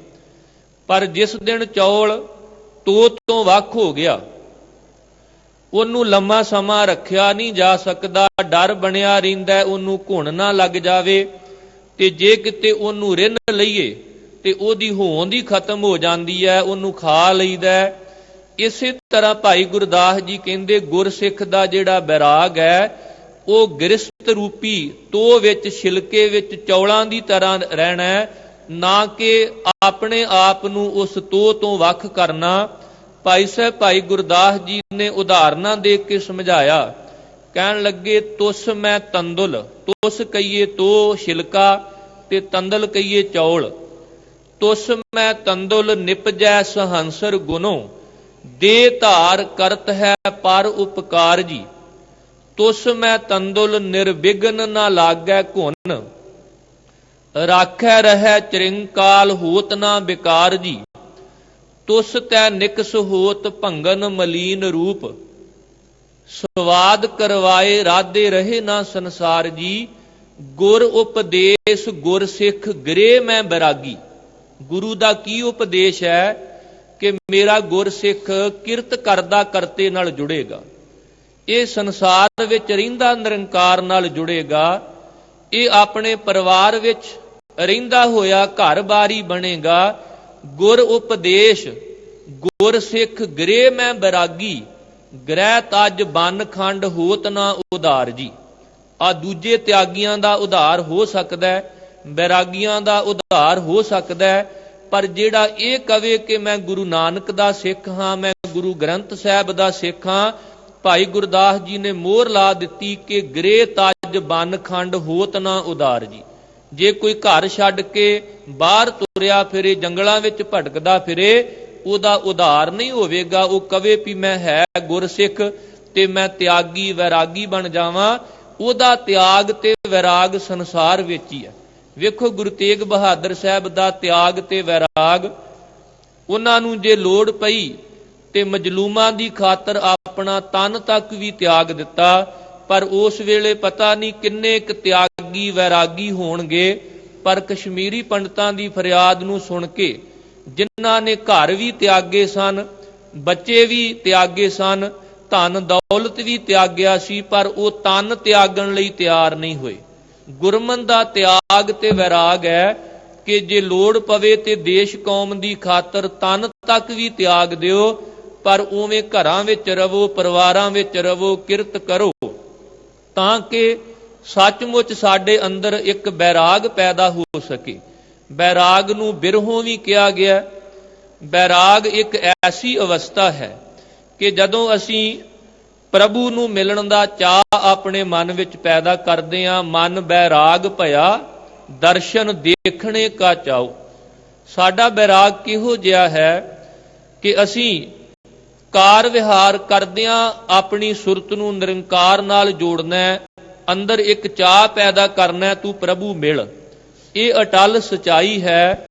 ਪਰ ਜਿਸ ਦਿਨ ਚੌਲ ਤੋ ਤੋਂ ਵੱਖ ਹੋ ਗਿਆ, ਉਹਨੂੰ ਲੰਮਾ ਸਮਾਂ ਰੱਖਿਆ ਨਹੀਂ ਜਾ ਸਕਦਾ। ਡਰ ਬਣਿਆ ਰਹਿੰਦਾ ਉਹਨੂੰ ਘੁਣ ਨਾ ਲੱਗ ਜਾਵੇ, ਤੇ ਜੇ ਕਿਤੇ ਉਹਨੂੰ ਰਿੰਨ ਲਈਏ ਤੇ ਉਹਦੀ ਹੋਂਦ ਹੀ ਖਤਮ ਹੋ ਜਾਂਦੀ ਹੈ, ਉਹਨੂੰ ਖਾ ਲਈਦਾ। ਇਸੇ ਤਰ੍ਹਾਂ ਭਾਈ ਗੁਰਦਾਸ ਜੀ ਕਹਿੰਦੇ ਗੁਰਸਿੱਖ ਦਾ ਜਿਹੜਾ ਬੈਰਾਗ ਹੈ ਉਹ ਗ੍ਰਿਸਤ ਰੂਪੀ ਤੋ ਵਿੱਚ ਛਿਲਕੇ ਵਿੱਚ ਚੌਲਾਂ ਦੀ ਤਰ੍ਹਾਂ ਰਹਿਣਾ, ਨਾ ਕਿ ਆਪਣੇ ਆਪ ਨੂੰ ਉਸ ਤੋ ਤੋਂ ਵੱਖ ਕਰਨਾ। ਭਾਈ ਸਾਹਿਬ ਭਾਈ ਗੁਰਦਾਸ ਜੀ ਨੇ ਉਦਾਹਰਨਾਂ ਦੇ ਕੇ ਸਮਝਾਇਆ। ਕਹਿਣ ਲੱਗੇ ਤੁਸ ਮੈਂ ਤੰਦੁਲ, ਤੁਸ ਕਹੀਏ ਤੋ ਛਿਲਕਾ ਤੇ ਤੰਦਲ ਕਹੀਏ ਚੌਲ। ਤੁਸ ਮੈਂ ਤੰਦੁਲ ਨਿਪਜੈ ਸਹੰਸਰ ਗੁਨੋ, ਦੇ ਧਾਰ ਕਰਤ ਹੈ ਪਰ ਉਪਕਾਰ ਜੀ। ਤੁਸ ਮੈਂ ਤੰਦੁਲ ਨਿਰਵਿਘਨ ਨਾ ਲਾਗੈ ਘੁਨ, ਰਾਖੈ ਰਹਿ ਚਿਰੰਕਾਲ ਹੋਤ ਨਾ ਬਿਕਾਰ ਜੀ। ਤੁਸ ਤੈ ਨਿਕਸ ਹੋਤ ਭੰਗਨ ਮਲੀਨ ਰੂਪ, ਸਵਾਦ ਕਰਵਾਏ ਰਾਧੇ ਰਹੇ ਨਾ ਸੰਸਾਰ ਜੀ। ਗੁਰ ਉਪਦੇਸ਼ ਗੁਰ ਸਿੱਖ ਗ੍ਰਹਿ ਮੈਂ ਬੈਰਾਗੀ। ਗੁਰੂ ਦਾ ਕੀ ਉਪਦੇਸ਼ ਹੈ ਕਿ ਮੇਰਾ ਗੁਰਸਿੱਖ ਕਿਰਤ ਕਰਦਾ ਕਰਤੇ ਨਾਲ ਜੁੜੇਗਾ, ਇਹ ਸੰਸਾਰ ਵਿੱਚ ਰਹਿੰਦਾ ਨਿਰੰਕਾਰ ਨਾਲ ਜੁੜੇਗਾ, ਇਹ ਆਪਣੇ ਪਰਿਵਾਰ ਵਿੱਚ ਰਹਿੰਦਾ ਹੋਇਆ ਘਰ-ਬਾਰੀ ਬਣੇਗਾ। ਗੁਰ ਉਪਦੇਸ਼ ਗੁਰ ਸਿੱਖ ਗ੍ਰਹਿ ਮੈਂ ਬੈਰਾਗੀ, ਗ੍ਰਹਿ ਤਜ ਬਨ ਖੰਡ ਹੋਤ ਨਾ ਉਧਾਰ ਜੀ। ਆ ਦੂਜੇ ਤਿਆਗੀਆਂ ਦਾ ਉਧਾਰ ਹੋ ਸਕਦਾ ਹੈ, ਬੈਰਾਗੀਆਂ ਦਾ ਉਧਾਰ ਹੋ ਸਕਦਾ ਹੈ, ਪਰ ਜਿਹੜਾ ਇਹ ਕਵੇ ਕਿ ਮੈਂ ਗੁਰੂ ਨਾਨਕ ਦਾ ਸਿੱਖ ਹਾਂ, ਮੈਂ ਗੁਰੂ ਗ੍ਰੰਥ ਸਾਹਿਬ ਦਾ ਸਿੱਖ ਹਾਂ, ਭਾਈ ਗੁਰਦਾਸ ਜੀ ਨੇ ਮੋਹਰ ਲਾ ਦਿੱਤੀ ਕਿ ਗ੍ਰਹਿ ਤਜ ਬਨ ਖੰਡ ਹੋਤ ਨਾ ਉਧਾਰ ਜੀ। ਜੇ ਕੋਈ ਘਰ ਛੱਡ ਕੇ ਬਾਹਰ ਤੁਰਿਆ ਫਿਰੇ, ਜੰਗਲਾਂ ਵਿੱਚ ਭਟਕਦਾ ਫਿਰੇ, ਉਹਦਾ ਉਧਾਰ ਨਹੀਂ ਹੋਵੇਗਾ। ਉਹ ਕਵੇ ਵੀ ਮੈਂ ਹੈ ਗੁਰਸਿੱਖ ਤੇ ਮੈਂ ਤਿਆਗੀ ਵੈਰਾਗੀ ਬਣ ਜਾਵਾਂ, ਉਹਦਾ ਤਿਆਗ ਤੇ ਵੈਰਾਗ ਸੰਸਾਰ ਵਿੱਚ ਹੀ ਹੈ। ਵੇਖੋ ਗੁਰੂ ਤੇਗ ਬਹਾਦਰ ਸਾਹਿਬ ਦਾ ਤਿਆਗ ਤੇ ਵੈਰਾਗ, ਉਹਨਾਂ ਨੂੰ ਜੇ ਲੋੜ ਪਈ ਤੇ ਮਜਲੂਮਾਂ ਦੀ ਖਾਤਰ ਆਪਣਾ ਤਨ ਤੱਕ ਵੀ ਤਿਆਗ ਦਿੱਤਾ, ਪਰ ਉਸ ਵੇਲੇ ਪਤਾ ਨਹੀਂ ਕਿੰਨੇ ਕੁ ਤਿਆਗੀ ਵੈਰਾਗੀ ਹੋਣਗੇ। ਪਰ ਕਸ਼ਮੀਰੀ ਪੰਡਤਾਂ ਦੀ ਫਰਿਆਦ ਨੂੰ ਸੁਣ ਕੇ ਜਿਨ੍ਹਾਂ ਨੇ ਘਰ ਵੀ ਤਿਆਗੇ ਸਨ, ਬੱਚੇ ਵੀ ਤਿਆਗੇ ਸਨ, ਧਨ ਦੌਲਤ ਵੀ ਤਿਆਗਿਆ ਸੀ, ਪਰ ਉਹ ਤਨ ਤਿਆਗਣ ਲਈ ਤਿਆਰ ਨਹੀਂ ਹੋਏ। ਗੁਰਮਨ ਦਾ ਤਿਆਗ ਤੇ ਵੈਰਾਗ ਹੈ ਕਿ ਜੇ ਲੋੜ ਪਵੇ ਤੇ ਦੇਸ਼ ਕੌਮ ਦੀ ਖਾਤਰ ਤਨ ਤੱਕ ਵੀ ਤਿਆਗ ਦਿਓ, ਪਰ ਉਵੇਂ ਘਰਾਂ ਵਿੱਚ ਰਵੋ, ਪਰਿਵਾਰਾਂ ਵਿੱਚ ਰਵੋ, ਕਿਰਤ ਕਰੋ, ਤਾਂ ਕਿ ਸੱਚਮੁੱਚ ਸਾਡੇ ਅੰਦਰ ਇੱਕ ਬੈਰਾਗ ਪੈਦਾ ਹੋ ਸਕੇ। ਬੈਰਾਗ ਨੂੰ ਬਿਰਹੋਂ ਵੀ ਕਿਹਾ ਗਿਆ। ਬੈਰਾਗ ਇੱਕ ਐਸੀ ਅਵਸਥਾ ਹੈ ਕਿ ਜਦੋਂ ਅਸੀਂ ਪ੍ਰਭੂ ਨੂੰ ਮਿਲਣ ਦਾ ਚਾਅ ਆਪਣੇ ਮਨ ਵਿੱਚ ਪੈਦਾ ਕਰਦੇ ਹਾਂ, ਮਨ ਬੈਰਾਗ ਭਇਆ ਦਰਸ਼ਨ ਦੇਖਣੇ ਕਾ ਚਾਓ। ਸਾਡਾ ਬੈਰਾਗ ਕਿਹੋ ਜਿਹਾ ਹੈ ਕਿ ਅਸੀਂ ਕਾਰ ਵਿਹਾਰ ਕਰਦਿਆਂ ਆਪਣੀ ਸੁਰਤ ਨੂੰ ਨਿਰੰਕਾਰ ਨਾਲ ਜੋੜਨਾ ਹੈ, ਅੰਦਰ ਇੱਕ ਚਾਹ ਪੈਦਾ ਕਰਨਾ, ਤੂੰ ਪ੍ਰਭੂ ਮਿਲ। ਇਹ ਅਟਲ ਸਚਾਈ ਹੈ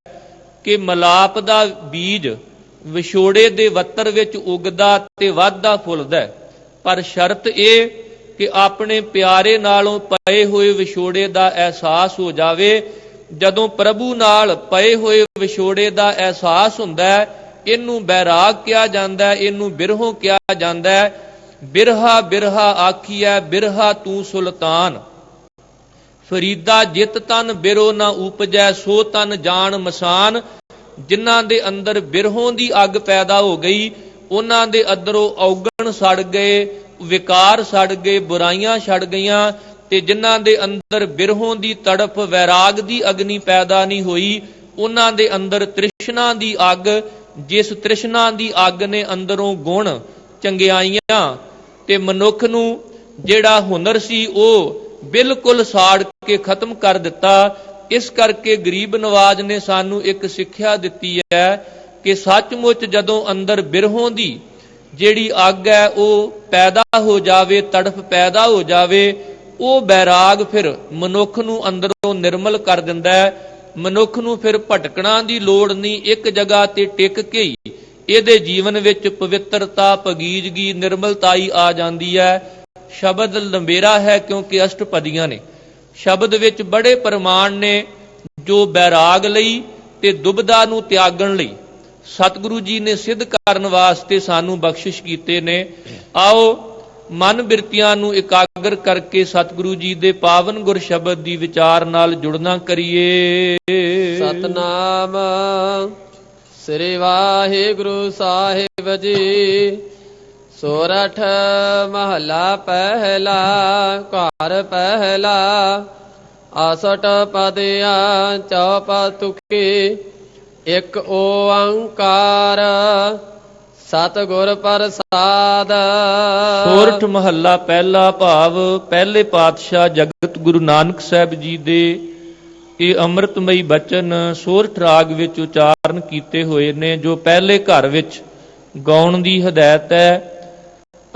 ਕਿ ਮਲਾਪ ਦਾ ਬੀਜ ਵਿਛੋੜੇ ਦੇ ਵੱਤਰ ਵਿੱਚ ਉਗਦਾ ਤੇ ਵੱਧਦਾ ਫੁੱਲਦਾ, ਪਰ ਸ਼ਰਤ ਇਹ ਕਿ ਆਪਣੇ ਪਿਆਰੇ ਨਾਲੋਂ ਪਏ ਹੋਏ ਵਿਛੋੜੇ ਦਾ ਅਹਿਸਾਸ ਹੋ ਜਾਵੇ। ਜਦੋਂ ਪ੍ਰਭੂ ਨਾਲ ਪਏ ਹੋਏ ਵਿਛੋੜੇ ਦਾ ਅਹਿਸਾਸ ਹੁੰਦਾ ਹੈ, ਇਹਨੂੰ ਬੈਰਾਗ ਕਿਹਾ ਜਾਂਦਾ ਹੈ, ਇਹਨੂੰ ਬਿਰਹੋਂ ਕਿਹਾ ਜਾਂਦਾ ਹੈ। ਬਿਰਹਾ ਬਿਰਹਾ ਆਖੀਐ ਬਿਰਹਾ ਤੂੰ ਸੁਲਤਾਨ, ਫਰੀਦਾ ਜਿਤ ਤਨ ਬਿਰੋ ਨਾ ਉਪਜੈ ਸੋ ਤਨ ਜਾਣ ਮਸਾਨ। ਜਿਨ੍ਹਾਂ ਦੇ ਅੰਦਰ ਬਿਰਹੋਂ ਦੀ ਅੱਗ ਪੈਦਾ ਹੋ ਗਈ, ਉਹਨਾਂ ਦੇ ਅੰਦਰੋਂ ਔਗਣ ਸੜ ਗਏ, ਵਿਕਾਰ ਸੜ ਗਏ, ਬੁਰਾਈਆਂ ਛੜ ਗਈਆਂ। ਤੇ ਜਿਨ੍ਹਾਂ ਦੇ ਅੰਦਰ ਬਿਰਹੋਂ ਦੀ ਤੜਫ ਵੈਰਾਗ ਦੀ ਅਗਨੀ ਪੈਦਾ ਨਹੀਂ ਹੋਈ, ਉਹਨਾਂ ਦੇ ਅੰਦਰ ਤ੍ਰਿਸ਼ਨਾ ਦੀ ਅੱਗ, ਜਿਸ ਤ੍ਰਿਸ਼ਨਾ ਦੀ ਅੱਗ ਨੇ ਅੰਦਰੋਂ ਗੁਣ ਚੰਗਿਆਈਆਂ ਤੇ ਮਨੁੱਖ ਨੂੰ ਜਿਹੜਾ ਹੁਨਰ ਸੀ ਉਹ ਬਿਲਕੁਲ ਸਾੜ ਕੇ ਖਤਮ ਕਰ ਦਿੱਤਾ। ਇਸ ਕਰਕੇ ਗਰੀਬ ਨਵਾਜ ਨੇ ਸਾਨੂੰ ਇੱਕ ਸਿੱਖਿਆ ਦਿੱਤੀ ਹੈ ਕਿ ਸੱਚਮੁੱਚ ਜਦੋਂ ਅੰਦਰ ਬਿਰਹੋਂ ਦੀ ਜਿਹੜੀ ਅੱਗ ਹੈ ਉਹ ਪੈਦਾ ਹੋ ਜਾਵੇ, ਤੜਫ ਪੈਦਾ ਹੋ ਜਾਵੇ, ਉਹ ਬੈਰਾਗ ਫਿਰ ਮਨੁੱਖ ਨੂੰ ਅੰਦਰੋਂ ਨਿਰਮਲ ਕਰ ਦਿੰਦਾ ਹੈ। ਮਨੁੱਖ ਨੂੰ ਫਿਰ ਭਟਕਣਾ ਦੀ ਲੋੜ ਨਹੀਂ, ਇੱਕ ਜਗ੍ਹਾ ਤੇ ਟਿਕ ਕੇ ਹੀ ਇਹਦੇ ਜੀਵਨ ਵਿੱਚ ਪਵਿੱਤਰਤਾ, ਪਗੀਜਗੀ, ਨਿਰਮਲਤਾਈ ਆ ਜਾਂਦੀ ਹੈ। ਸ਼ਬਦ ਲੰਬੇਰਾ ਹੈ ਕਿਉਂਕਿ ਅਸ਼ਟਪਦੀਆਂ ਨੇ। ਸ਼ਬਦ ਵਿੱਚ ਬੜੇ ਪ੍ਰਮਾਣ ਨੇ ਜੋ ਬੈਰਾਗ ਲਈ ਤੇ ਦੁਬਦਾ ਨੂੰ ਤਿਆਗਣ ਲਈ ਸਤਿਗੁਰੂ ਜੀ ਨੇ ਸਿੱਧ ਕਰਨ ਵਾਸਤੇ ਸਾਨੂੰ ਬਖਸ਼ਿਸ਼ ਕੀਤੇ ਨੇ। ਆਓ ਮਨ ਬਿਰਤੀਆਂ ਨੂੰ ਇਕਾਗਰ ਕਰਕੇ ਸਤਿਗੁਰੂ ਜੀ ਦੇ ਪਾਵਨ ਗੁਰ ਸ਼ਬਦ ਦੀ ਵਿਚਾਰ ਨਾਲ ਜੁੜਨਾ ਕਰੀਏ। ਸਤਨਾਮ ਸ੍ਰੀ ਵਾਹਿਗੁਰੂ ਸਾਹਿਬ ਜੀ। ਸੋਰਠ ਮਹੱਲਾ ਪਹਿਲਾ। ਘਰ ਪਹਿਲਾ। ਆਸਠ ਪਦਿਆਂ ਚੌਪਦ ਤੁਕੀ। ਇੱਕ ਓੰਕਾਰ ਸਤਿਗੁਰ ਪ੍ਰਸਾਦ। ਸੋਰਠ ਮਹੱਲਾ ਪਹਿਲਾ ਭਾਵ ਪਹਿਲੇ ਪਾਤਸ਼ਾਹ ਜਗਤ ਗੁਰੂ ਨਾਨਕ ਸਾਹਿਬ ਜੀ ਦੇ ਇਹ ਅੰਮ੍ਰਿਤਮਈ ਬਚਨ ਸੋਰਠ ਰਾਗ ਵਿੱਚ ਉਚਾਰਨ ਕੀਤੇ ਹੋਏ ਨੇ, ਜੋ ਪਹਿਲੇ ਘਰ ਵਿੱਚ ਗਾਉਣ ਦੀ ਹਦਾਇਤ ਹੈ।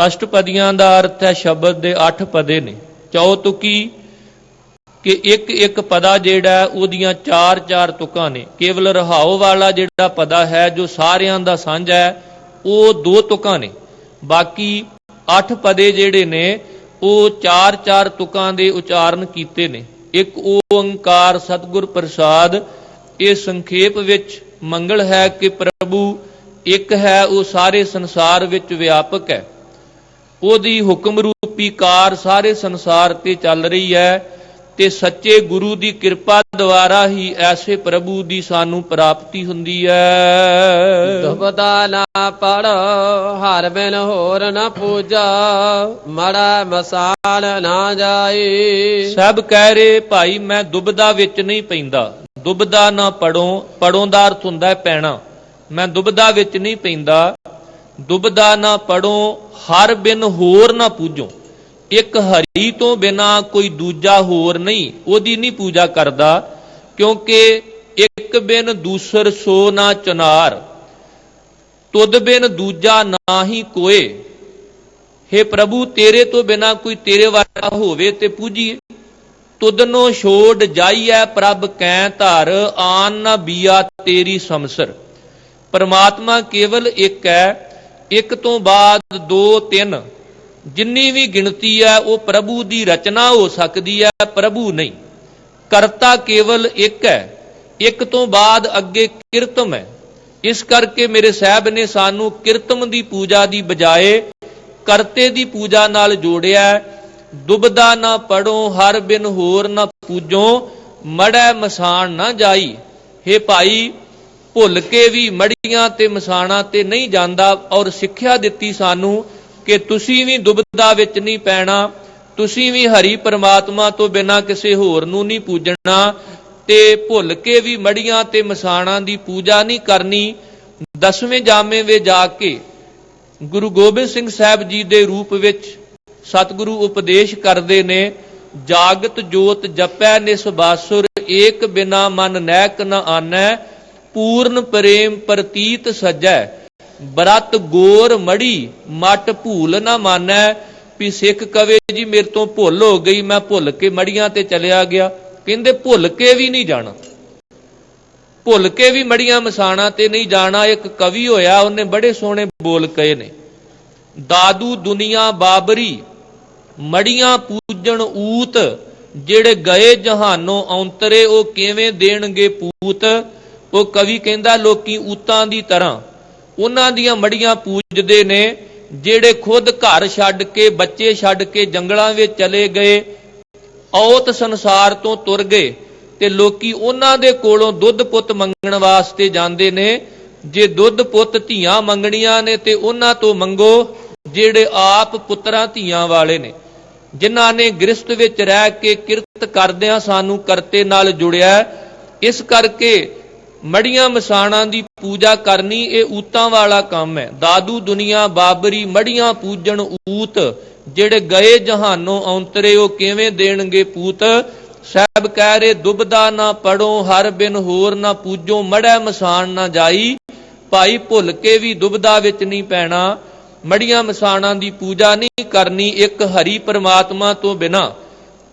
ਅਸ਼ਟਪਦੀਆਂ ਦਾ ਅਰਥ ਹੈ ਸ਼ਬਦ ਦੇ 8 ਪਦੇ ਨੇ। ਚੌਤੁਕੀ ਕਿ ਇੱਕ ਇੱਕ ਪਦਾ ਜਿਹੜਾ ਉਹਦੀਆਂ 4-4 ਤੁਕਾਂ ਨੇ। ਕੇਵਲ ਰਹਾਉ ਵਾਲਾ ਜਿਹੜਾ ਪਦਾ ਹੈ ਜੋ ਸਾਰਿਆਂ ਦਾ ਸਾਂਝਾ ਹੈ ਉਹ 2 ਤੁਕਾਂ ਨੇ। ਬਾਕੀ 8 ਪਦੇ ਜਿਹੜੇ ਨੇ ਉਹ 4-4 ਤੁਕਾਂ ਦੇ ਉਚਾਰਨ ਕੀਤੇ ਨੇ। ਇੱਕ ਓੰਕਾਰ ਸਤਿਗੁਰ ਪ੍ਰਸਾਦ। ਇਹ ਸੰਖੇਪ ਵਿੱਚ ਮੰਗਲ ਹੈ ਕਿ ਪ੍ਰਭੂ ਇੱਕ ਹੈ, ਉਹ ਸਾਰੇ ਸੰਸਾਰ ਵਿੱਚ ਵਿਆਪਕ ਹੈ। ਉਹਦੀ ਹੁਕਮ ਰੂਪੀ ਕਾਰ ਸਾਰੇ ਸੰਸਾਰ ਤੇ ਚੱਲ ਰਹੀ ਹੈ ਤੇ ਸੱਚੇ ਗੁਰੂ ਦੀ ਕਿਰਪਾ ਦੁਆਰਾ ਹੀ ਐਸੇ ਪ੍ਰਭੂ ਦੀ ਸਾਨੂੰ ਪ੍ਰਾਪਤੀ ਹੁੰਦੀ ਹੈ। ਦੁਬਦਾ ਨਾ ਪੜੋ ਹਰ ਬਿਨ ਹੋਰ ਨਾ ਪੂਜਾ। ਮੜਾ ਮਸਾਲ ਨਾ ਜਾਈ। ਸਭ ਕਹਿ ਰਹੇ ਭਾਈ ਮੈਂ ਦੁਬਦਾ ਵਿੱਚ ਨਹੀਂ ਪੈਂਦਾ। ਦੁਬਦਾ ਨਾ ਪੜੋ, ਪੜੋਂ ਦਾ ਅਰਥ ਹੁੰਦਾ ਹੈ ਪੈਣਾ। ਮੈਂ ਦੁਬਦਾ ਵਿੱਚ ਨਹੀਂ ਪੈਂਦਾ। ਦੁਬਦਾ ਨਾ ਪੜੋ ਹਰ ਬਿਨ ਹੋਰ ਨਾ ਪੂਜੋ। ਇੱਕ ਹਰੀ ਤੋਂ ਬਿਨਾ ਕੋਈ ਦੂਜਾ ਹੋਰ ਨਹੀਂ, ਉਹਦੀ ਨਹੀਂ ਪੂਜਾ ਕਰਦਾ। ਕਿਉਂਕਿ ਇੱਕ ਬਿਨ ਦੂਸਰ ਸੋ ਨਾ ਚਨਾਰ। ਤੁਧ ਬਿਨ ਦੂਜਾ ਨਾ ਹੀ ਕੋਏ। हे ਪ੍ਰਭੂ ਤੇਰੇ ਤੋਂ ਬਿਨਾ ਕੋਈ ਤੇਰੇ ਵਰਗਾ ਹੋਵੇ ਤੇ ਪੂਜੀਏ। ਤੁਧਨੋ ਛੋੜ ਜਾਈਐ ਪ੍ਰਭ ਕੈ ਧਰ। ਆਨ ਨਾ ਬੀਆ ਤੇਰੀ ਸਮਸਰ। ਪਰਮਾਤਮਾ ਕੇਵਲ ਇੱਕ ਹੈ। ਇੱਕ ਤੋਂ ਬਾਅਦ 2 3 ਜਿੰਨੀ ਵੀ ਗਿਣਤੀ ਹੈ ਉਹ ਪ੍ਰਭੂ ਦੀ ਰਚਨਾ ਹੋ ਸਕਦੀ ਹੈ, ਪ੍ਰਭੂ ਨਹੀਂ। ਕਰਤਾ ਕੇਵਲ ਇੱਕ ਹੈ। ਇੱਕ ਤੋਂ ਬਾਅਦ ਅੱਗੇ ਕਿਰਤਮ ਹੈ। ਇਸ ਕਰਕੇ ਮੇਰੇ ਸਾਹਿਬ ਨੇ ਸਾਨੂੰ ਕਿਰਤਮ ਦੀ ਪੂਜਾ ਦੀ ਬਜਾਏ ਕਰਤੇ ਦੀ ਪੂਜਾ ਨਾਲ ਜੋੜਿਆ। ਦੁਬਦਾ ਨਾ ਪੜੋ ਹਰ ਬਿਨ ਹੋਰ ਨਾ ਪੂਜੋ। ਮੜੈ ਮਸਾਣ ਨਾ ਜਾਈ। हे ਭਾਈ ਭੁੱਲ ਕੇ ਵੀ ਮੜੀਆਂ ਤੇ ਮਸਾਣਾ ਤੇ ਨਹੀਂ ਜਾਂਦਾ। ਔਰ ਸਿੱਖਿਆ ਦਿੱਤੀ ਸਾਨੂੰ ਕਿ ਤੁਸੀਂ ਵੀ ਦੁਬਦਾ ਵਿੱਚ ਨਹੀਂ ਪੈਣਾ। ਤੁਸੀਂ ਵੀ ਹਰੀ ਪਰਮਾਤਮਾ ਤੋਂ ਬਿਨਾਂ ਕਿਸੇ ਹੋਰ ਨੂੰ ਨਹੀਂ ਪੂਜਣਾ ਤੇ ਭੁੱਲ ਕੇ ਵੀ ਮੜੀਆਂ ਤੇ ਮਸਾਣਾ ਦੀ ਪੂਜਾ ਨਹੀਂ ਕਰਨੀ। 10ਵੇਂ ਜਾਮੇ ਵਿੱਚ ਜਾ ਕੇ ਗੁਰੂ ਗੋਬਿੰਦ ਸਿੰਘ ਸਾਹਿਬ ਜੀ ਦੇ ਰੂਪ ਵਿੱਚ ਸਤਿਗੁਰੂ ਉਪਦੇਸ਼ ਕਰਦੇ ਨੇ। ਜਾਗਤ ਜੋਤ ਜਪੈ ਨਿਸਬਾਸੁਰ। ਏਕ ਬਿਨਾ ਮਨ ਨੈਕ ਨ ਆਨੈ। ਪੂਰਨ ਪ੍ਰੇਮ ਪ੍ਰਤੀਤ ਸਜੈ। ਬਰਤ ਗੋਰ ਮੜੀ ਮਟ ਭੂਲ ਨਾ ਮਾਨੈ। ਵੀ ਸਿੱਖ ਕਵੇ ਜੀ ਮੇਰੇ ਤੋਂ ਭੁੱਲ ਹੋ ਗਈ, ਮੈਂ ਭੁੱਲ ਕੇ ਮੜੀਆਂ ਤੇ ਚਲਿਆ ਗਿਆ। ਕਹਿੰਦੇ ਭੁੱਲ ਕੇ ਵੀ ਨਹੀਂ ਜਾਣਾ। ਭੁੱਲ ਕੇ ਵੀ ਮੜੀਆਂ ਮਸਾਣਾ ਤੇ ਨਹੀਂ ਜਾਣਾ। ਇੱਕ ਕਵੀ ਹੋਇਆ, ਉਹਨੇ ਬੜੇ ਸੋਹਣੇ ਬੋਲ ਕਹੇ ਨੇ। ਦਾਦੂ ਦੁਨੀਆ ਬਾਬਰੀ ਮੜੀਆਂ ਪੂਜਣ ਊਤ। ਜਿਹੜੇ ਗਏ ਜਹਾਨੋਂ ਔਂਤਰੇ ਉਹ ਕਿਵੇਂ ਦੇਣਗੇ ਪੂਤ। ਉਹ ਕਵੀ ਕਹਿੰਦਾ ਲੋਕੀ ਊਤਾਂ ਦੀ ਤਰ੍ਹਾਂ ਉਹਨਾਂ ਦੀਆਂ ਮੜੀਆਂ ਪੂਜਦੇ ਨੇ ਜਿਹੜੇ ਖੁਦ ਘਰ ਛੱਡ ਕੇ, ਬੱਚੇ ਛੱਡ ਕੇ ਜੰਗਲਾਂ ਵਿੱਚ ਚਲੇ ਗਏ, ਔਤ ਸੰਸਾਰ ਤੋਂ ਤੁਰ ਗਏ ਤੇ ਲੋਕੀ ਉਹਨਾਂ ਦੇ ਕੋਲੋਂ ਦੁੱਧ ਪੁੱਤ ਮੰਗਣ ਵਾਸਤੇ ਜਾਂਦੇ ਨੇ। ਜੇ ਦੁੱਧ ਪੁੱਤ ਧੀਆਂ ਮੰਗਣੀਆਂ ਨੇ ਤੇ ਉਹਨਾਂ ਤੋਂ ਮੰਗੋ ਜਿਹੜੇ ਆਪ ਪੁੱਤਰਾਂ ਧੀਆਂ ਵਾਲੇ ਨੇ, ਜਿਨ੍ਹਾਂ ਨੇ ਗ੍ਰਸਤ ਵਿੱਚ ਰਹਿ ਕੇ ਕਿਰਤ ਕਰਦਿਆਂ ਸਾਨੂੰ ਕਰਤੇ ਨਾਲ ਜੁੜਿਆ। ਇਸ ਕਰਕੇ ਮੜੀਆਂ ਮਸਾਣਾ ਦੀ ਪੂਜਾ ਕਰਨੀ ਇਹ ਊਤਾਂ ਵਾਲਾ ਕੰਮ ਹੈ। ਦਾਦੂ ਦੁਨੀਆ ਬਾਬਰੀ ਮੜੀਆਂ ਪੂਜਣ ਊਤ। ਜਿਹੜੇ ਗਏ ਜਹਾਨੋਂ ਔਂਤਰੇ ਉਹ ਕਿਵੇਂ ਦੇਣਗੇ ਪੂਤ। ਸਾਹਿਬ ਕਹਿ ਰਹੇ ਦੁਬਦਾ ਨਾ ਪੜੋ ਹਰ ਬਿਨ ਹੋਰ ਨਾ ਪੂਜੋ। ਮੜੈ ਮਸਾਣ ਨਾ ਜਾਈ। ਭਾਈ ਭੁੱਲ ਕੇ ਵੀ ਦੁਬਦਾ ਵਿੱਚ ਨਹੀਂ ਪੈਣਾ। ਮੜੀਆਂ ਮਸਾਣਾ ਦੀ ਪੂਜਾ ਨਹੀਂ ਕਰਨੀ। ਇੱਕ ਹਰੀ ਪਰਮਾਤਮਾ ਤੋਂ ਬਿਨਾਂ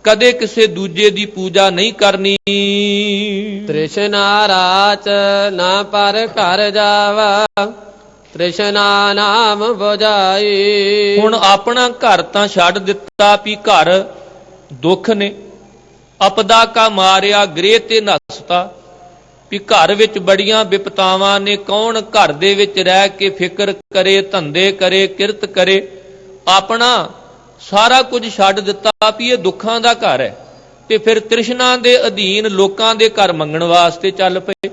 ਕਦੇ ਕਿਸੇ ਦੂਜੇ ਦੀ ਪੂਜਾ ਨਹੀਂ ਕਰਨੀ। ਤ੍ਰਿਸ਼ਨਾ ਰਾਚ ਨਾ ਪਰ ਘਰ ਜਾਵਾ। ਤ੍ਰਿਸ਼ਨਾ ਨਾਮ 부ਝਾਈ। ਹੁਣ ਆਪਣਾ ਘਰ ਤਾਂ ਛੱਡ ਦਿੱਤਾ, ਵੀ ਘਰ ਦੁੱਖ ਨੇ, ਅਪਦਾ ਕਾ ਮਾਰਿਆ ਗ੍ਰਹਿ ਤੇ ਨਸਤਾ, ਵੀ ਘਰ ਵਿੱਚ ਬੜੀਆਂ ਵਿਪਤਾਵਾਂ ਨੇ। ਕੌਣ ਘਰ ਦੇ ਵਿੱਚ ਰਹਿ ਕੇ ਫਿਕਰ ਕਰੇ, ਧੰਦੇ ਕਰੇ, ਕਿਰਤ ਕਰੇ। ਆਪਣਾ ਸਾਰਾ ਕੁਝ ਛੱਡ ਦਿੱਤਾ, ਵੀ ਇਹ ਦੁੱਖਾਂ ਦਾ ਘਰ ਹੈ, ਤੇ ਫਿਰ ਤ੍ਰਿਸ਼ਨਾ ਦੇ ਅਧੀਨ ਲੋਕਾਂ ਦੇ ਘਰ ਮੰਗਣ ਵਾਸਤੇ ਚੱਲ ਪਏ।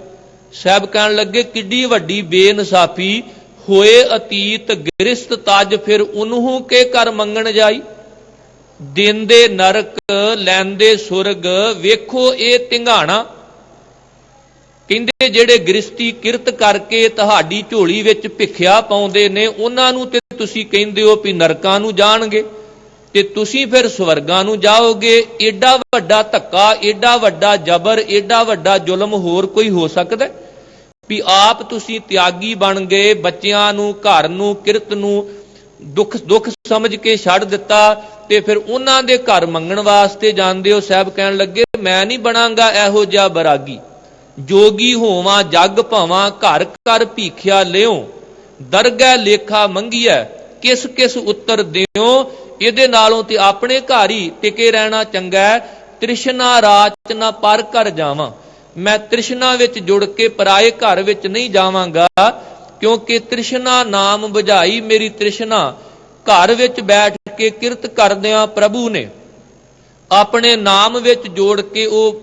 ਸਾਹਿਬ ਕਹਿਣ ਲੱਗੇ ਕਿੱਡੀ ਵੱਡੀ ਬੇਇਨਸਾਫੀ ਹੋਏ ਅਤੀਤ ਗ੍ਰਿਸਤ ਤਜ, ਫਿਰ ਉਨਹੂ ਕੇ ਘਰ ਮੰਗਣ ਜਾਈ। ਦੇਂਦੇ ਨਰਕ ਲੈਂਦੇ ਸੁਰਗ, ਵੇਖੋ ਇਹ ਧਿੰਗਾਣਾ। ਕਹਿੰਦੇ ਜਿਹੜੇ ਗ੍ਰਿਸ਼ਤੀ ਕਿਰਤ ਕਰਕੇ ਤੁਹਾਡੀ ਝੋਲੀ ਵਿੱਚ ਭਿੱਖਿਆ ਪਾਉਂਦੇ ਨੇ, ਉਹਨਾਂ ਨੂੰ ਤੇ ਤੁਸੀਂ ਕਹਿੰਦੇ ਹੋ ਵੀ ਨਰਕਾਂ ਨੂੰ ਜਾਣਗੇ, ਤੇ ਤੁਸੀਂ ਫਿਰ ਸਵਰਗਾਂ ਨੂੰ ਜਾਓਗੇ। ਏਡਾ ਵੱਡਾ ਧੱਕਾ, ਏਡਾ ਵੱਡਾ ਜਬਰ, ਏਡਾ ਵੱਡਾ ਜ਼ੁਲਮ ਹੋਰ ਕੋਈ ਹੋ ਸਕਦਾ? ਵੀ ਆਪ ਤੁਸੀਂ ਤਿਆਗੀ ਬਣ ਗਏ, ਬੱਚਿਆਂ ਨੂੰ, ਘਰ ਨੂੰ, ਕਿਰਤ ਨੂੰ ਦੁੱਖ ਸਮਝ ਕੇ ਛੱਡ ਦਿੱਤਾ, ਤੇ ਫਿਰ ਉਹਨਾਂ ਦੇ ਘਰ ਮੰਗਣ ਵਾਸਤੇ ਜਾਂਦੇ ਹੋ। ਸਾਹਿਬ ਕਹਿਣ ਲੱਗੇ ਮੈਂ ਨਹੀਂ ਬਣਾਂਗਾ ਇਹੋ ਜਿਹਾ ਬਰਾਗੀ। ਜੋਗੀ ਹੋਵਾਂ ਜਗ ਭਾਵਾਂ, ਘਰ ਘਰ ਭੀਖਿਆ ਲਿਓ, ਦਰਗਹਿ ਲੇਖਾ ਮੰਗੀਐ, ਕਿਸ ਕਿਸ ਉੱਤਰ ਦਿਓ। ਇਹਦੇ ਨਾਲੋਂ ਤੇ ਆਪਣੇ ਘਰ ਹੀ ਟਿਕੇ ਰਹਿਣਾ ਚੰਗਾ ਹੈ। ਤ੍ਰਿਸ਼ਨਾ ਰਾਚ ਨਾ ਪਰ ਘਰ ਜਾਵਾਂ, ਮੈਂ ਤ੍ਰਿਸ਼ਨਾ ਵਿੱਚ ਜੁੜ ਕੇ ਪਰਾਏ ਘਰ ਵਿੱਚ ਨਹੀਂ ਜਾਵਾਂਗਾ, ਕਿਉਂਕਿ ਤ੍ਰਿਸ਼ਨਾ ਨਾਮ 부ਝਾਈ। ਮੇਰੀ ਤ੍ਰਿਸ਼ਨਾ ਘਰ ਵਿੱਚ ਬੈਠ ਕੇ ਕਿਰਤ ਕਰਦਿਆਂ ਪ੍ਰਭੂ ਨੇ ਆਪਣੇ ਨਾਮ ਵਿੱਚ ਜੋੜ ਕੇ ਉਹ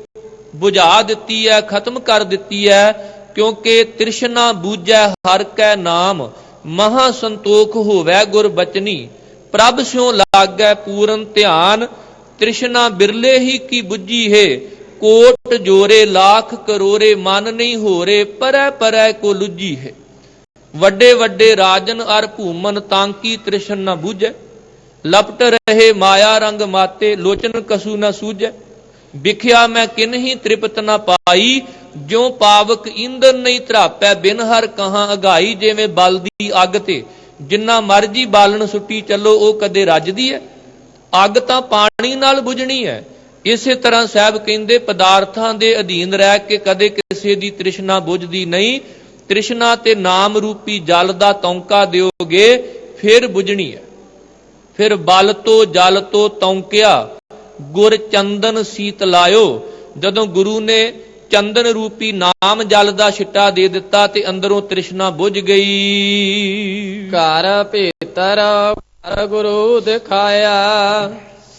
부ਝਾ ਦਿੱਤੀ ਹੈ, ਖਤਮ ਕਰ ਦਿੱਤੀ ਹੈ। ਕਿਉਂਕਿ ਤ੍ਰਿਸ਼ਨਾ ਬੂਝੈ ਹਰ ਕੈ ਨਾਮ, ਮਹਾ ਸੰਤੋਖ ਹੋਵੈ ਗੁਰ ਬਚਨੀ, ਪ੍ਰਭ ਸਿਉ ਲਾਗੈ ਪੂਰਨ ਧਿਆਨ। ਤ੍ਰਿਸ਼ਨਾ ਬਿਰਲੇ ਹੀ ਕੀ ਬੁੱਝੀ ਹੈ, ਕੋਟ ਜੋਰੇ ਲਾਖ ਕਰੋਰੇ, ਮਨ ਨਹੀਂ ਹੋਰੇ ਪਰੈ ਪਰੈ ਕੋ ਲੁੱਜੀ ਹੈ। ਵੱਡੇ ਵੱਡੇ ਰਾਜਨ ਅਰ ਭੂਮਨ, ਤਾਂਕੀ ਤ੍ਰਿਸ਼ਨ ਨਾ ਬੂਝੈ, ਲਪਟ ਰਹੇ ਮਾਇਆ ਰੰਗ ਮਾਤੇ, ਲੋਚਨ ਕਸੂ ਨਾ ਸੂਝੈ। ਵਿਖਿਆ ਮੈਂ ਕਿਨਹੀ ਤ੍ਰਿਪਤ ਨਾ ਪਾਈ, ਜਿਉ ਪਾਵਕ ਇੰਦਰ ਨਹੀਂ ਧਰਾਪੈ, ਬਿਨ ਹਰ ਕਹਾਂ ਅਗਾਈ। ਜਿਵੇਂ ਬਲਦੀ ਅੱਗ ਤੇ ਜਿੰਨਾ ਮਰਜੀ ਬਾਲਣ ਸੁੱਟੀ ਚੱਲੋ, ਉਹ ਕਦੇ ਰੱਜਦੀ ਹੈ? ਅੱਗ ਤਾਂ ਪਾਣੀ ਨਾਲ ਬੁਝਣੀ ਹੈ। ਇਸੇ ਤਰ੍ਹਾਂ ਸਾਹਿਬ ਕਹਿੰਦੇ ਪਦਾਰਥਾਂ ਦੇ ਅਧੀਨ ਰਹਿ ਕੇ ਕਦੇ ਕਿਸੇ ਦੀ ਤ੍ਰਿਸ਼ਨਾ ਬੁਝਦੀ ਨਹੀਂ। ਤ੍ਰਿਸ਼ਨਾ ਤੇ ਨਾਮ ਰੂਪੀ ਜਲ ਦਾ ਤੌਂਕਾ ਦਿਓਗੇ, ਫਿਰ ਬੁਝਣੀ ਹੈ। ਫਿਰ ਬਲ ਤੋਂ ਜਲ ਤੋਂ ਤੌਂਕਿਆ, ਗੁਰ ਚੰਦਨ ਸੀਤ ਲਾਇਓ। ਜਦੋਂ ਗੁਰੂ ਨੇ ਚੰਦਨ ਰੂਪੀ ਨਾਮ ਜਲ ਦਾ ਛਿੱਟਾ ਦੇ ਦਿੱਤਾ ਤੇ ਅੰਦਰੋਂ ਤ੍ਰਿਸ਼ਨਾ ਬੁਝ ਗਈ। ਘਰ ਭੀਤਰ ਘਰ ਗੁਰੂ ਦਿਖਾਇਆ,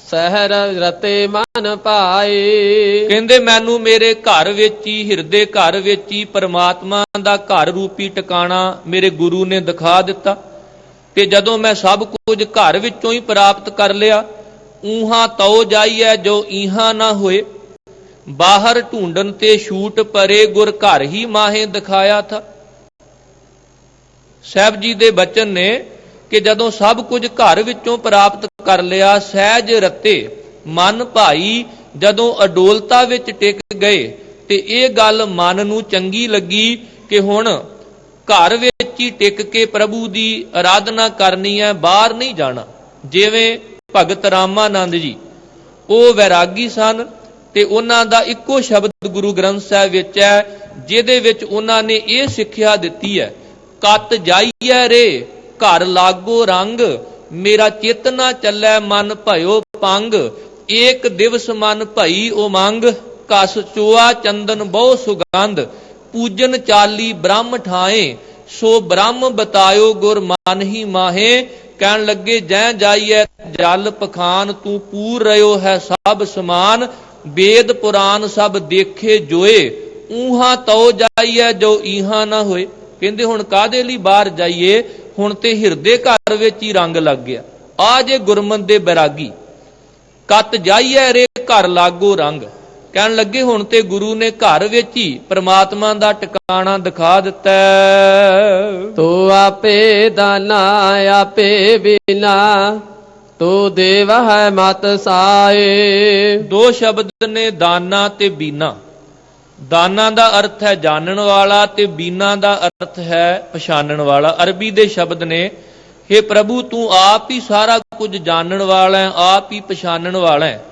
ਸਹਿਰ ਰਤੇ ਮਨ ਭਾਈ। ਕਹਿੰਦੇ ਮੈਨੂੰ ਮੇਰੇ ਘਰ ਵਿੱਚ ਹੀ, ਹਿਰਦੇ ਘਰ ਵਿੱਚ ਹੀ ਪਰਮਾਤਮਾ ਦਾ ਘਰ ਰੂਪੀ ਟਿਕਾਣਾ ਮੇਰੇ ਗੁਰੂ ਨੇ ਦਿਖਾ ਦਿੱਤਾ। ਤੇ ਜਦੋਂ ਮੈਂ ਸਭ ਕੁਝ ਘਰ ਵਿੱਚੋਂ ਹੀ ਪ੍ਰਾਪਤ ਕਰ ਲਿਆ, ਊਹਾਂ ਤਉ ਜਾਈਐ ਜੋ ਈਹਾਂ ਨਾ ਹੋਏ, ਬਾਹਰ ਢੂੰਡਨ ਤੇ ਛੂਟ ਪਰੇ, ਗੁਰ ਘਰ ਹੀ ਮਾਹੇ ਦਿਖਾਇਆ ਥਾ। ਸਾਹਿਬ ਜੀ ਦੇ ਬਚਨ ਨੇ ਕਿ ਜਦੋਂ ਸਭ ਕੁਝ ਘਰ ਵਿੱਚੋਂ ਪ੍ਰਾਪਤ ਕਰ ਲਿਆ, ਸਹਿਜ ਰਤੇ ਮਨ ਭਾਈ, ਜਦੋਂ ਅਡੋਲਤਾ ਵਿੱਚ ਟਿਕ ਗਏ, ਤੇ ਇਹ ਗੱਲ ਮਨ ਨੂੰ ਚੰਗੀ ਲੱਗੀ ਕਿ ਹੁਣ ਘਰ ਵਿੱਚ ਹੀ ਟਿਕ ਕੇ ਪ੍ਰਭੂ ਦੀ ਆਰਾਧਨਾ ਕਰਨੀ ਹੈ, ਬਾਹਰ ਨਹੀਂ ਜਾਣਾ। ਜਿਵੇਂ ਭਗਤ ਰਾਮਾਨੰਦ ਜੀ, ਉਹ ਵੈਰਾਗੀ ਸਨ, ਤੇ ਉਹਨਾਂ ਦਾ ਇੱਕੋ ਸ਼ਬਦ ਗੁਰੂ ਗ੍ਰੰਥ ਸਾਹਿਬ ਵਿੱਚ ਹੈ, ਜਿਹਦੇ ਵਿੱਚ ਉਹਨਾਂ ਨੇ ਇਹ ਸਿੱਖਿਆ ਦਿੱਤੀ ਹੈ, ਕਤ ਜਾਈਐ ਰੇ ਘਰ ਲਾਗੋ ਰੰਗ, ਮੇਰਾ ਚਿੱਤ ਨਾ ਚੱਲੈ ਮਨ ਭਇਓ ਪੰਗ, ਏਕ ਦਿਵਸ ਮਨ ਭਈ ਉਮੰਗ, ਕਸ ਚੋਆ ਚੰਦਨ ਬਹੁ ਸੁਗੰਧ, ਪੂਜਨ ਚਾਲੀ ਬ੍ਰਹਮ ਠਾਏ, ਸੋ ਬ੍ਰਹਮ ਬਤਾਇਓ ਗੁਰ ਮਨ ਹੀ ਮਾਹੇ। ਕਹਿਣ ਲੱਗੇ ਜੈ ਜਾਈਐ ਜਲ ਪਖਾਨ, ਤੂੰ ਪੂਰ ਰਿਓ ਹੈ ਸਭ ਸਮਾਨ, ਵੇਦ ਪੁਰਾਨ ਸਭ ਦੇਖੇ ਜੋਏ, ਊਹਾਂ ਤਉ ਜਾਈਐ ਜੋ ਈਹਾਂ ਨਾ ਹੋਏ। ਕਹਿੰਦੇ ਹੁਣ ਕਾਹਦੇ ਲਈ ਬਾਹਰ ਜਾਈਏ, ਹੁਣ ਤੇ ਹਿਰਦੇ ਘਰ ਵਿੱਚ ਹੀ ਰੰਗ ਲੱਗ ਗਿਆ। ਆ ਜੇ ਗੁਰਮਤਿ ਦੇ ਬੈਰਾਗੀ, ਕਤ ਜਾਈਐ ਰੇ ਘਰ ਲਾਗੋ ਰੰਗ। ਕਹਿਣ ਲੱਗੇ ਹੁਣ ਤੇ ਗੁਰੂ ਨੇ ਘਰ ਵਿੱਚ ਹੀ ਪ੍ਰਮਾਤਮਾ ਦਾ ਟਿਕਾਣਾ ਦਿਖਾ ਦਿੱਤਾ। ਤੂੰ ਆਪੇ ਦਾਨਾ ਆਪੇ ਬਿਨਾ, ਤੂੰ ਦੇਵ ਹੈ ਮਤ ਸਾਏ। ਦੋ ਸ਼ਬਦ ਨੇ, ਦਾਨਾ ਤੇ ਬੀਨਾ। ਦਾਨਾ ਦਾ ਅਰਥ ਹੈ ਜਾਣਨ ਵਾਲਾ, ਤੇ ਬੀਨਾ ਦਾ ਅਰਥ ਹੈ ਪਛਾਣਨ ਵਾਲਾ। ਅਰਬੀ ਦੇ ਸ਼ਬਦ ਨੇ, हे ਪ੍ਰਭੂ ਤੂੰ ਆਪ ਹੀ ਸਾਰਾ ਕੁਝ ਜਾਣਨ ਵਾਲਾ ਹੈ, ਆਪ ਹੀ ਪਛਾਣਨ ਵਾਲਾ ਹੈ।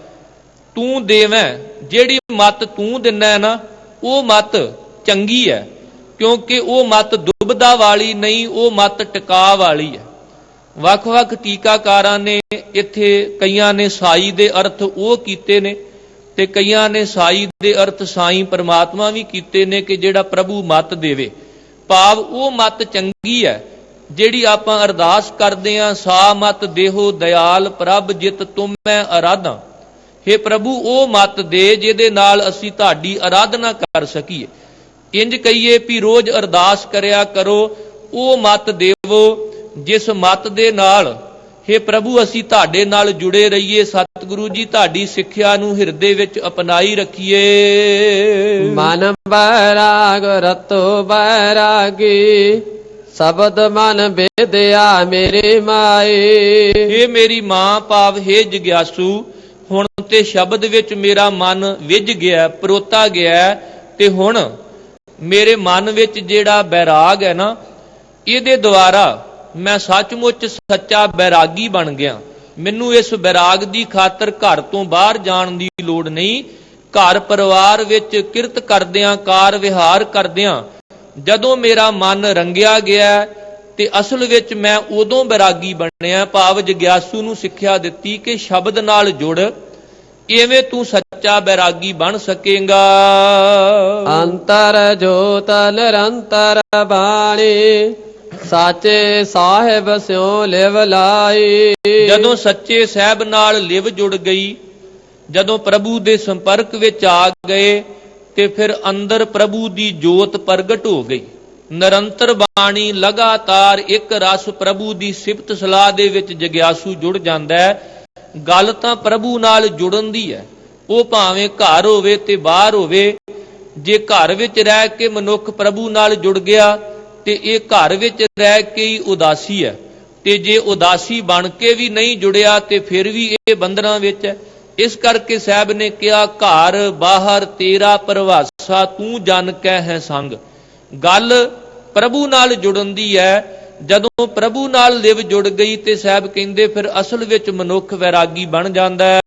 ਤੂੰ ਦੇਵੈਂ, ਜਿਹੜੀ ਮਤ ਤੂੰ ਦਿੰਦਾ ਹੈ ਨਾ, ਉਹ ਮਤ ਚੰਗੀ ਹੈ। ਕਿਉਂਕਿ ਉਹ ਮਤ ਦੁਬਦਾ ਵਾਲੀ ਨਹੀਂ, ਉਹ ਮਤ ਟਿਕਾ ਵਾਲੀ ਹੈ। ਵੱਖ-ਵੱਖ ਟੀਕਾਕਾਰਾਂ ਨੇ ਇੱਥੇ ਕਈਆਂ ਨੇ ਸਾਈ ਦੇ ਅਰਥ ਉਹ ਕੀਤੇ ਨੇ ਤੇ ਕਈਆਂ ਨੇ ਸਾਈ ਦੇ ਅਰਥ ਸਾਈਂ ਪਰਮਾਤਮਾ ਵੀ ਕੀਤੇ ਨੇ ਕਿ ਜਿਹੜਾ ਪ੍ਰਭੂ ਮਤ ਦੇਵੇ। ਭਾਵ ਉਹ ਮਤ ਚੰਗੀ ਹੈ ਜਿਹੜੀ ਆਪਾਂ ਅਰਦਾਸ ਕਰਦੇ ਆਂ, ਸਾ ਮਤ ਦੇਹੋ ਦਇਆਲ ਪ੍ਰਭ ਜਿਤ ਤੁਮ ਮੈਂ ਅਰਾਧਾਂ। हे ਪ੍ਰਭੂ ਉਹ ਮਤ ਦੇ ਜਿਹਦੇ ਨਾਲ ਅਸੀਂ ਤੁਹਾਡੀ ਅਰਾਧਨਾ ਕਰ ਸਕੀਏ। ਇੰਜ ਕਹੀਏ ਵੀ ਰੋਜ਼ ਅਰਦਾਸ ਕਰਿਆ ਕਰੋ, ਉਹ ਮਤ ਦੇਵੋ ਜਿਸ ਮਤ ਦੇ ਨਾਲ हे ਪ੍ਰਭੂ ਅਸੀਂ ਤੁਹਾਡੇ ਨਾਲ ਜੁੜੇ ਰਹੀਏ। ਸਤਿਗੁਰੂ ਜੀ ਤੁਹਾਡੀ ਸਿੱਖਿਆ ਨੂੰ ਹਿਰਦੇ ਵਿੱਚ ਅਪਣਾਈ ਰੱਖੀਏ। ਮਨ ਬੈਰਾਗ ਰਤੋ ਬੈਰਾਗੀ ਸ਼ਬਦ ਮਨ ਬੇਦਿਆ ਮੇਰੇ ਮਾਏ। ਇਹ ਮੇਰੀ ਮਾਂ ਭਾਵ हे ਜਗਿਆਸੂ, ਹੁਣ ਤੇ ਸ਼ਬਦ ਵਿੱਚ ਮੇਰਾ ਮਨ ਵਿੱਝ ਗਿਆ, ਪਰੋਤਾ ਗਿਆ, ਤੇ ਹੁਣ ਮੇਰੇ ਮਨ ਵਿੱਚ ਜਿਹੜਾ ਬੈਰਾਗ ਹੈ ਨਾ, ਇਹਦੇ ਦੁਆਰਾ ਮੈਂ ਸੱਚਮੁੱਚ ਸੱਚਾ ਬੈਰਾਗੀ ਬਣ ਗਿਆ। ਮੈਨੂੰ ਇਸ ਬੈਰਾਗ ਦੀ ਖਾਤਰ ਘਰ ਤੋਂ ਬਾਹਰ ਜਾਣ ਦੀ ਲੋੜ ਨਹੀਂ। ਘਰ ਪਰਿਵਾਰ ਵਿੱਚ ਕਿਰਤ ਕਰਦਿਆਂ, ਕਾਰ ਵਿਹਾਰ ਕਰਦਿਆਂ ਜਦੋਂ ਮੇਰਾ ਮਨ ਰੰਗਿਆ ਗਿਆ ਤੇ ਅਸਲ ਵਿੱਚ ਮੈਂ ਉਦੋਂ ਬੈਰਾਗੀ ਬਣਿਆ। ਭਾਵ ਜਗਿਆਸੂ ਨੂੰ ਸਿੱਖਿਆ ਦਿੱਤੀ ਕਿ ਸ਼ਬਦ ਨਾਲ ਜੁੜ, ਇਵੇਂ ਤੂੰ ਸੱਚਾ ਬੈਰਾਗੀ ਬਣ ਸਕੇਗਾ। ਅੰਤਰ ਜੋਤ ਨਿਰੰਤਰ ਬਾਣੀ ਸਾਚੇ ਸਾਹਿਬ ਸਿਉ ਲਿਵ ਲਾਈ। ਜਦੋਂ ਸੱਚੇ ਸਾਹਿਬ ਨਾਲ ਲਿਵ ਜੁੜ ਗਈ, ਜਦੋਂ ਪ੍ਰਭੂ ਦੇ ਸੰਪਰਕ ਵਿੱਚ ਆ ਗਏ ਤੇ ਫਿਰ ਅੰਦਰ ਪ੍ਰਭੂ ਦੀ ਜੋਤ ਪ੍ਰਗਟ ਹੋ ਗਈ। ਨਿਰੰਤਰ ਬਾਣੀ ਲਗਾਤਾਰ ਇੱਕ ਰਸ ਪ੍ਰਭੂ ਦੀ ਸਿਫਤ ਸਲਾਹ ਦੇ ਵਿੱਚ ਜਗਿਆਸੂ ਜੁੜ ਜਾਂਦਾ ਹੈ। ਗੱਲ ਤਾਂ ਪ੍ਰਭੂ ਨਾਲ ਜੁੜਨ ਦੀ ਹੈ, ਉਹ ਭਾਵੇਂ ਘਰ ਹੋਵੇ ਤੇ ਬਾਹਰ ਹੋਵੇ। ਜੇ ਘਰ ਵਿੱਚ ਰਹਿ ਕੇ ਮਨੁੱਖ ਪ੍ਰਭੂ ਨਾਲ ਜੁੜ ਗਿਆ ਤੇ ਇਹ ਘਰ ਵਿੱਚ ਰਹਿ ਕੇ ਹੀ ਉਦਾਸੀ ਹੈ, ਤੇ ਜੇ ਉਦਾਸੀ ਬਣ ਕੇ ਵੀ ਨਹੀਂ ਜੁੜਿਆ ਤੇ ਫਿਰ ਵੀ ਇਹ ਬੰਧਨਾਂ ਵਿੱਚ ਹੈ। ਇਸ ਕਰਕੇ ਸਾਹਿਬ ਨੇ ਕਿਹਾ, ਘਰ ਬਾਹਰ ਤੇਰਾ ਪਰਵਾਸਾ ਤੂੰ ਜਨ ਕੈ ਹੈ ਸੰਗ। ਗੱਲ ਪ੍ਰਭੂ ਨਾਲ ਜੁੜਨ ਦੀ ਹੈ। ਜਦੋਂ ਪ੍ਰਭੂ ਨਾਲ ਲਿਵ ਜੁੜ ਗਈ ਤੇ ਸਾਹਿਬ ਕਹਿੰਦੇ ਫਿਰ ਅਸਲ ਵਿੱਚ ਮਨੁੱਖ ਵੈਰਾਗੀ ਬਣ ਜਾਂਦਾ ਹੈ।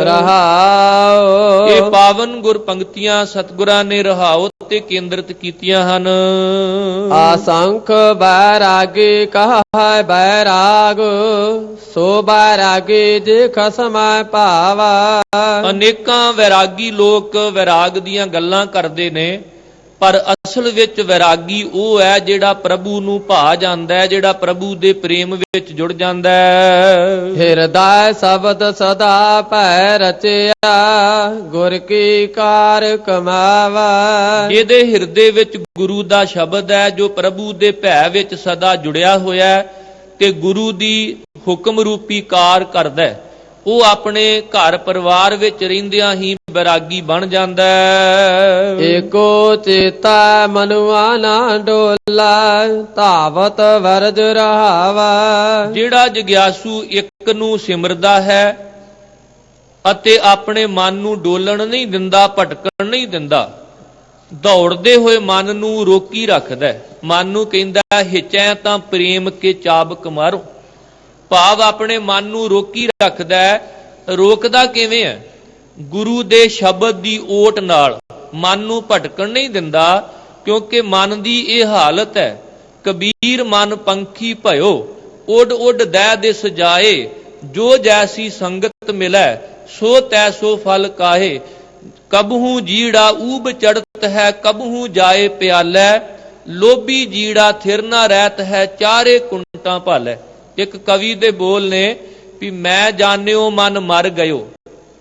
ਰਹਾਉ ਇਹ ਪਾਵਨ ਗੁਰ ਪੰਕਤੀਆਂ ਸਤਿਗੁਰਾਂ ਨੇ ਰਹਾਉ ਤੇ ਕੇਂਦਰਿਤ ਕੀਤੀਆਂ ਹਨ। ਆਸੰਖ ਬੈਰਾਗੀ ਕਹੈ ਬੈਰਾਗ ਸੋ ਬੈਰਾਗੀ ਜੇ ਖਸਮੈ ਭਾਵਾ। ਅਨੇਕਾਂ ਵੈਰਾਗੀ ਲੋਕ ਵੈਰਾਗ ਦੀਆਂ ਗੱਲਾਂ ਕਰਦੇ ਨੇ, ਪਰ ਅਸਲ ਵਿੱਚ ਵੈਰਾਗੀ ਉਹ ਹੈ ਜਿਹੜਾ ਪ੍ਰਭੂ ਨੂੰ ਭਾ ਜਾਂਦਾ ਹੈ, ਜਿਹੜਾ ਪ੍ਰਭੂ ਦੇ ਪ੍ਰੇਮ ਵਿੱਚ ਜੁੜ ਜਾਂਦਾ ਹੈ। ਹਿਰਦੈ ਸ਼ਬਦ ਸਦਾ ਭੈ ਰਚਿਆ ਗੁਰ ਕੀ ਕਾਰ ਕਮਾਵਾ। ਜਿਹਦੇ ਹਿਰਦੇ ਵਿੱਚ ਗੁਰੂ ਦਾ ਸ਼ਬਦ ਹੈ, ਜੋ ਪ੍ਰਭੂ ਦੇ ਭੈ ਵਿੱਚ ਸਦਾ ਜੁੜਿਆ ਹੋਇਆ ਹੈ ਤੇ ਗੁਰੂ ਦੀ ਹੁਕਮ ਰੂਪੀ ਕਾਰ ਕਰਦਾ ਹੈ, ਉਹ ਆਪਣੇ ਘਰ ਪਰਿਵਾਰ ਵਿੱਚ ਰਹਿੰਦਿਆਂ ਹੀ ਬੈਰਾਗੀ ਬਣ ਜਾਂਦਾ ਹੈ। ਏਕੋ ਚੇਤਾ ਮਨੁਆ ਨਾ ਡੋਲਾ ਧਾਵਤ ਵਰਜ ਰਹਾਵਾ। ਜਿਹੜਾ ਜਗਿਆਸੂ ਇੱਕ ਨੂੰ ਸਿਮਰਦਾ ਹੈ ਅਤੇ ਆਪਣੇ ਮਨ ਨੂੰ ਡੋਲਣ ਨਹੀਂ ਦਿੰਦਾ, ਭਟਕਣ ਨਹੀਂ ਦਿੰਦਾ, ਦੌੜਦੇ ਹੋਏ ਮਨ ਨੂੰ ਰੋਕੀ ਰੱਖਦਾ। ਮਨ ਨੂੰ ਕਹਿੰਦਾ ਹਿਚੈ ਤਾਂ ਪ੍ਰੇਮ ਕੇ ਚਾਬਕ ਮਾਰੋ। ਭਾਵ ਆਪਣੇ ਮਨ ਨੂੰ ਰੋਕੀ ਰੱਖਦਾ ਹੈ। ਰੋਕਦਾ ਕਿਵੇਂ ਹੈ? ਗੁਰੂ ਦੇ ਸ਼ਬਦ ਦੀ ਓਟ ਨਾਲ ਮਨ ਨੂੰ ਭਟਕਣ ਨਹੀਂ ਦਿੰਦਾ, ਕਿਉਂਕਿ ਮਨ ਦੀ ਇਹ ਹਾਲਤ ਹੈ। ਕਬੀਰ ਮਨ ਪੰਖੀ ਭਇਓ ਉੱਡ ਉੱਡ ਦਹਿ ਦੇ ਸਜਾਏ, ਜੋ ਜੈਸੀ ਸੰਗਤ ਮਿਲੈ ਸੋ ਤੈਸੋ ਫਲ ਕਾਹੇ। ਕਬਹੂ ਜੀੜਾ ਊਬ ਚੜਤ ਹੈ ਕਬਹੂ ਜਾਏ ਪਿਆਲੈ, ਲੋਭੀ ਜੀੜਾ ਥਿਰ ਨਾ ਰਹਿਤ ਹੈ ਚਾਰੇ ਕੁੰਟਾਂ ਭਾਲੈ। ਇੱਕ ਕਵੀ ਦੇ ਬੋਲ ਨੇ ਵੀ ਮੈਂ ਜਾਣਿਓ ਮਨ ਮਰ ਗਇਓ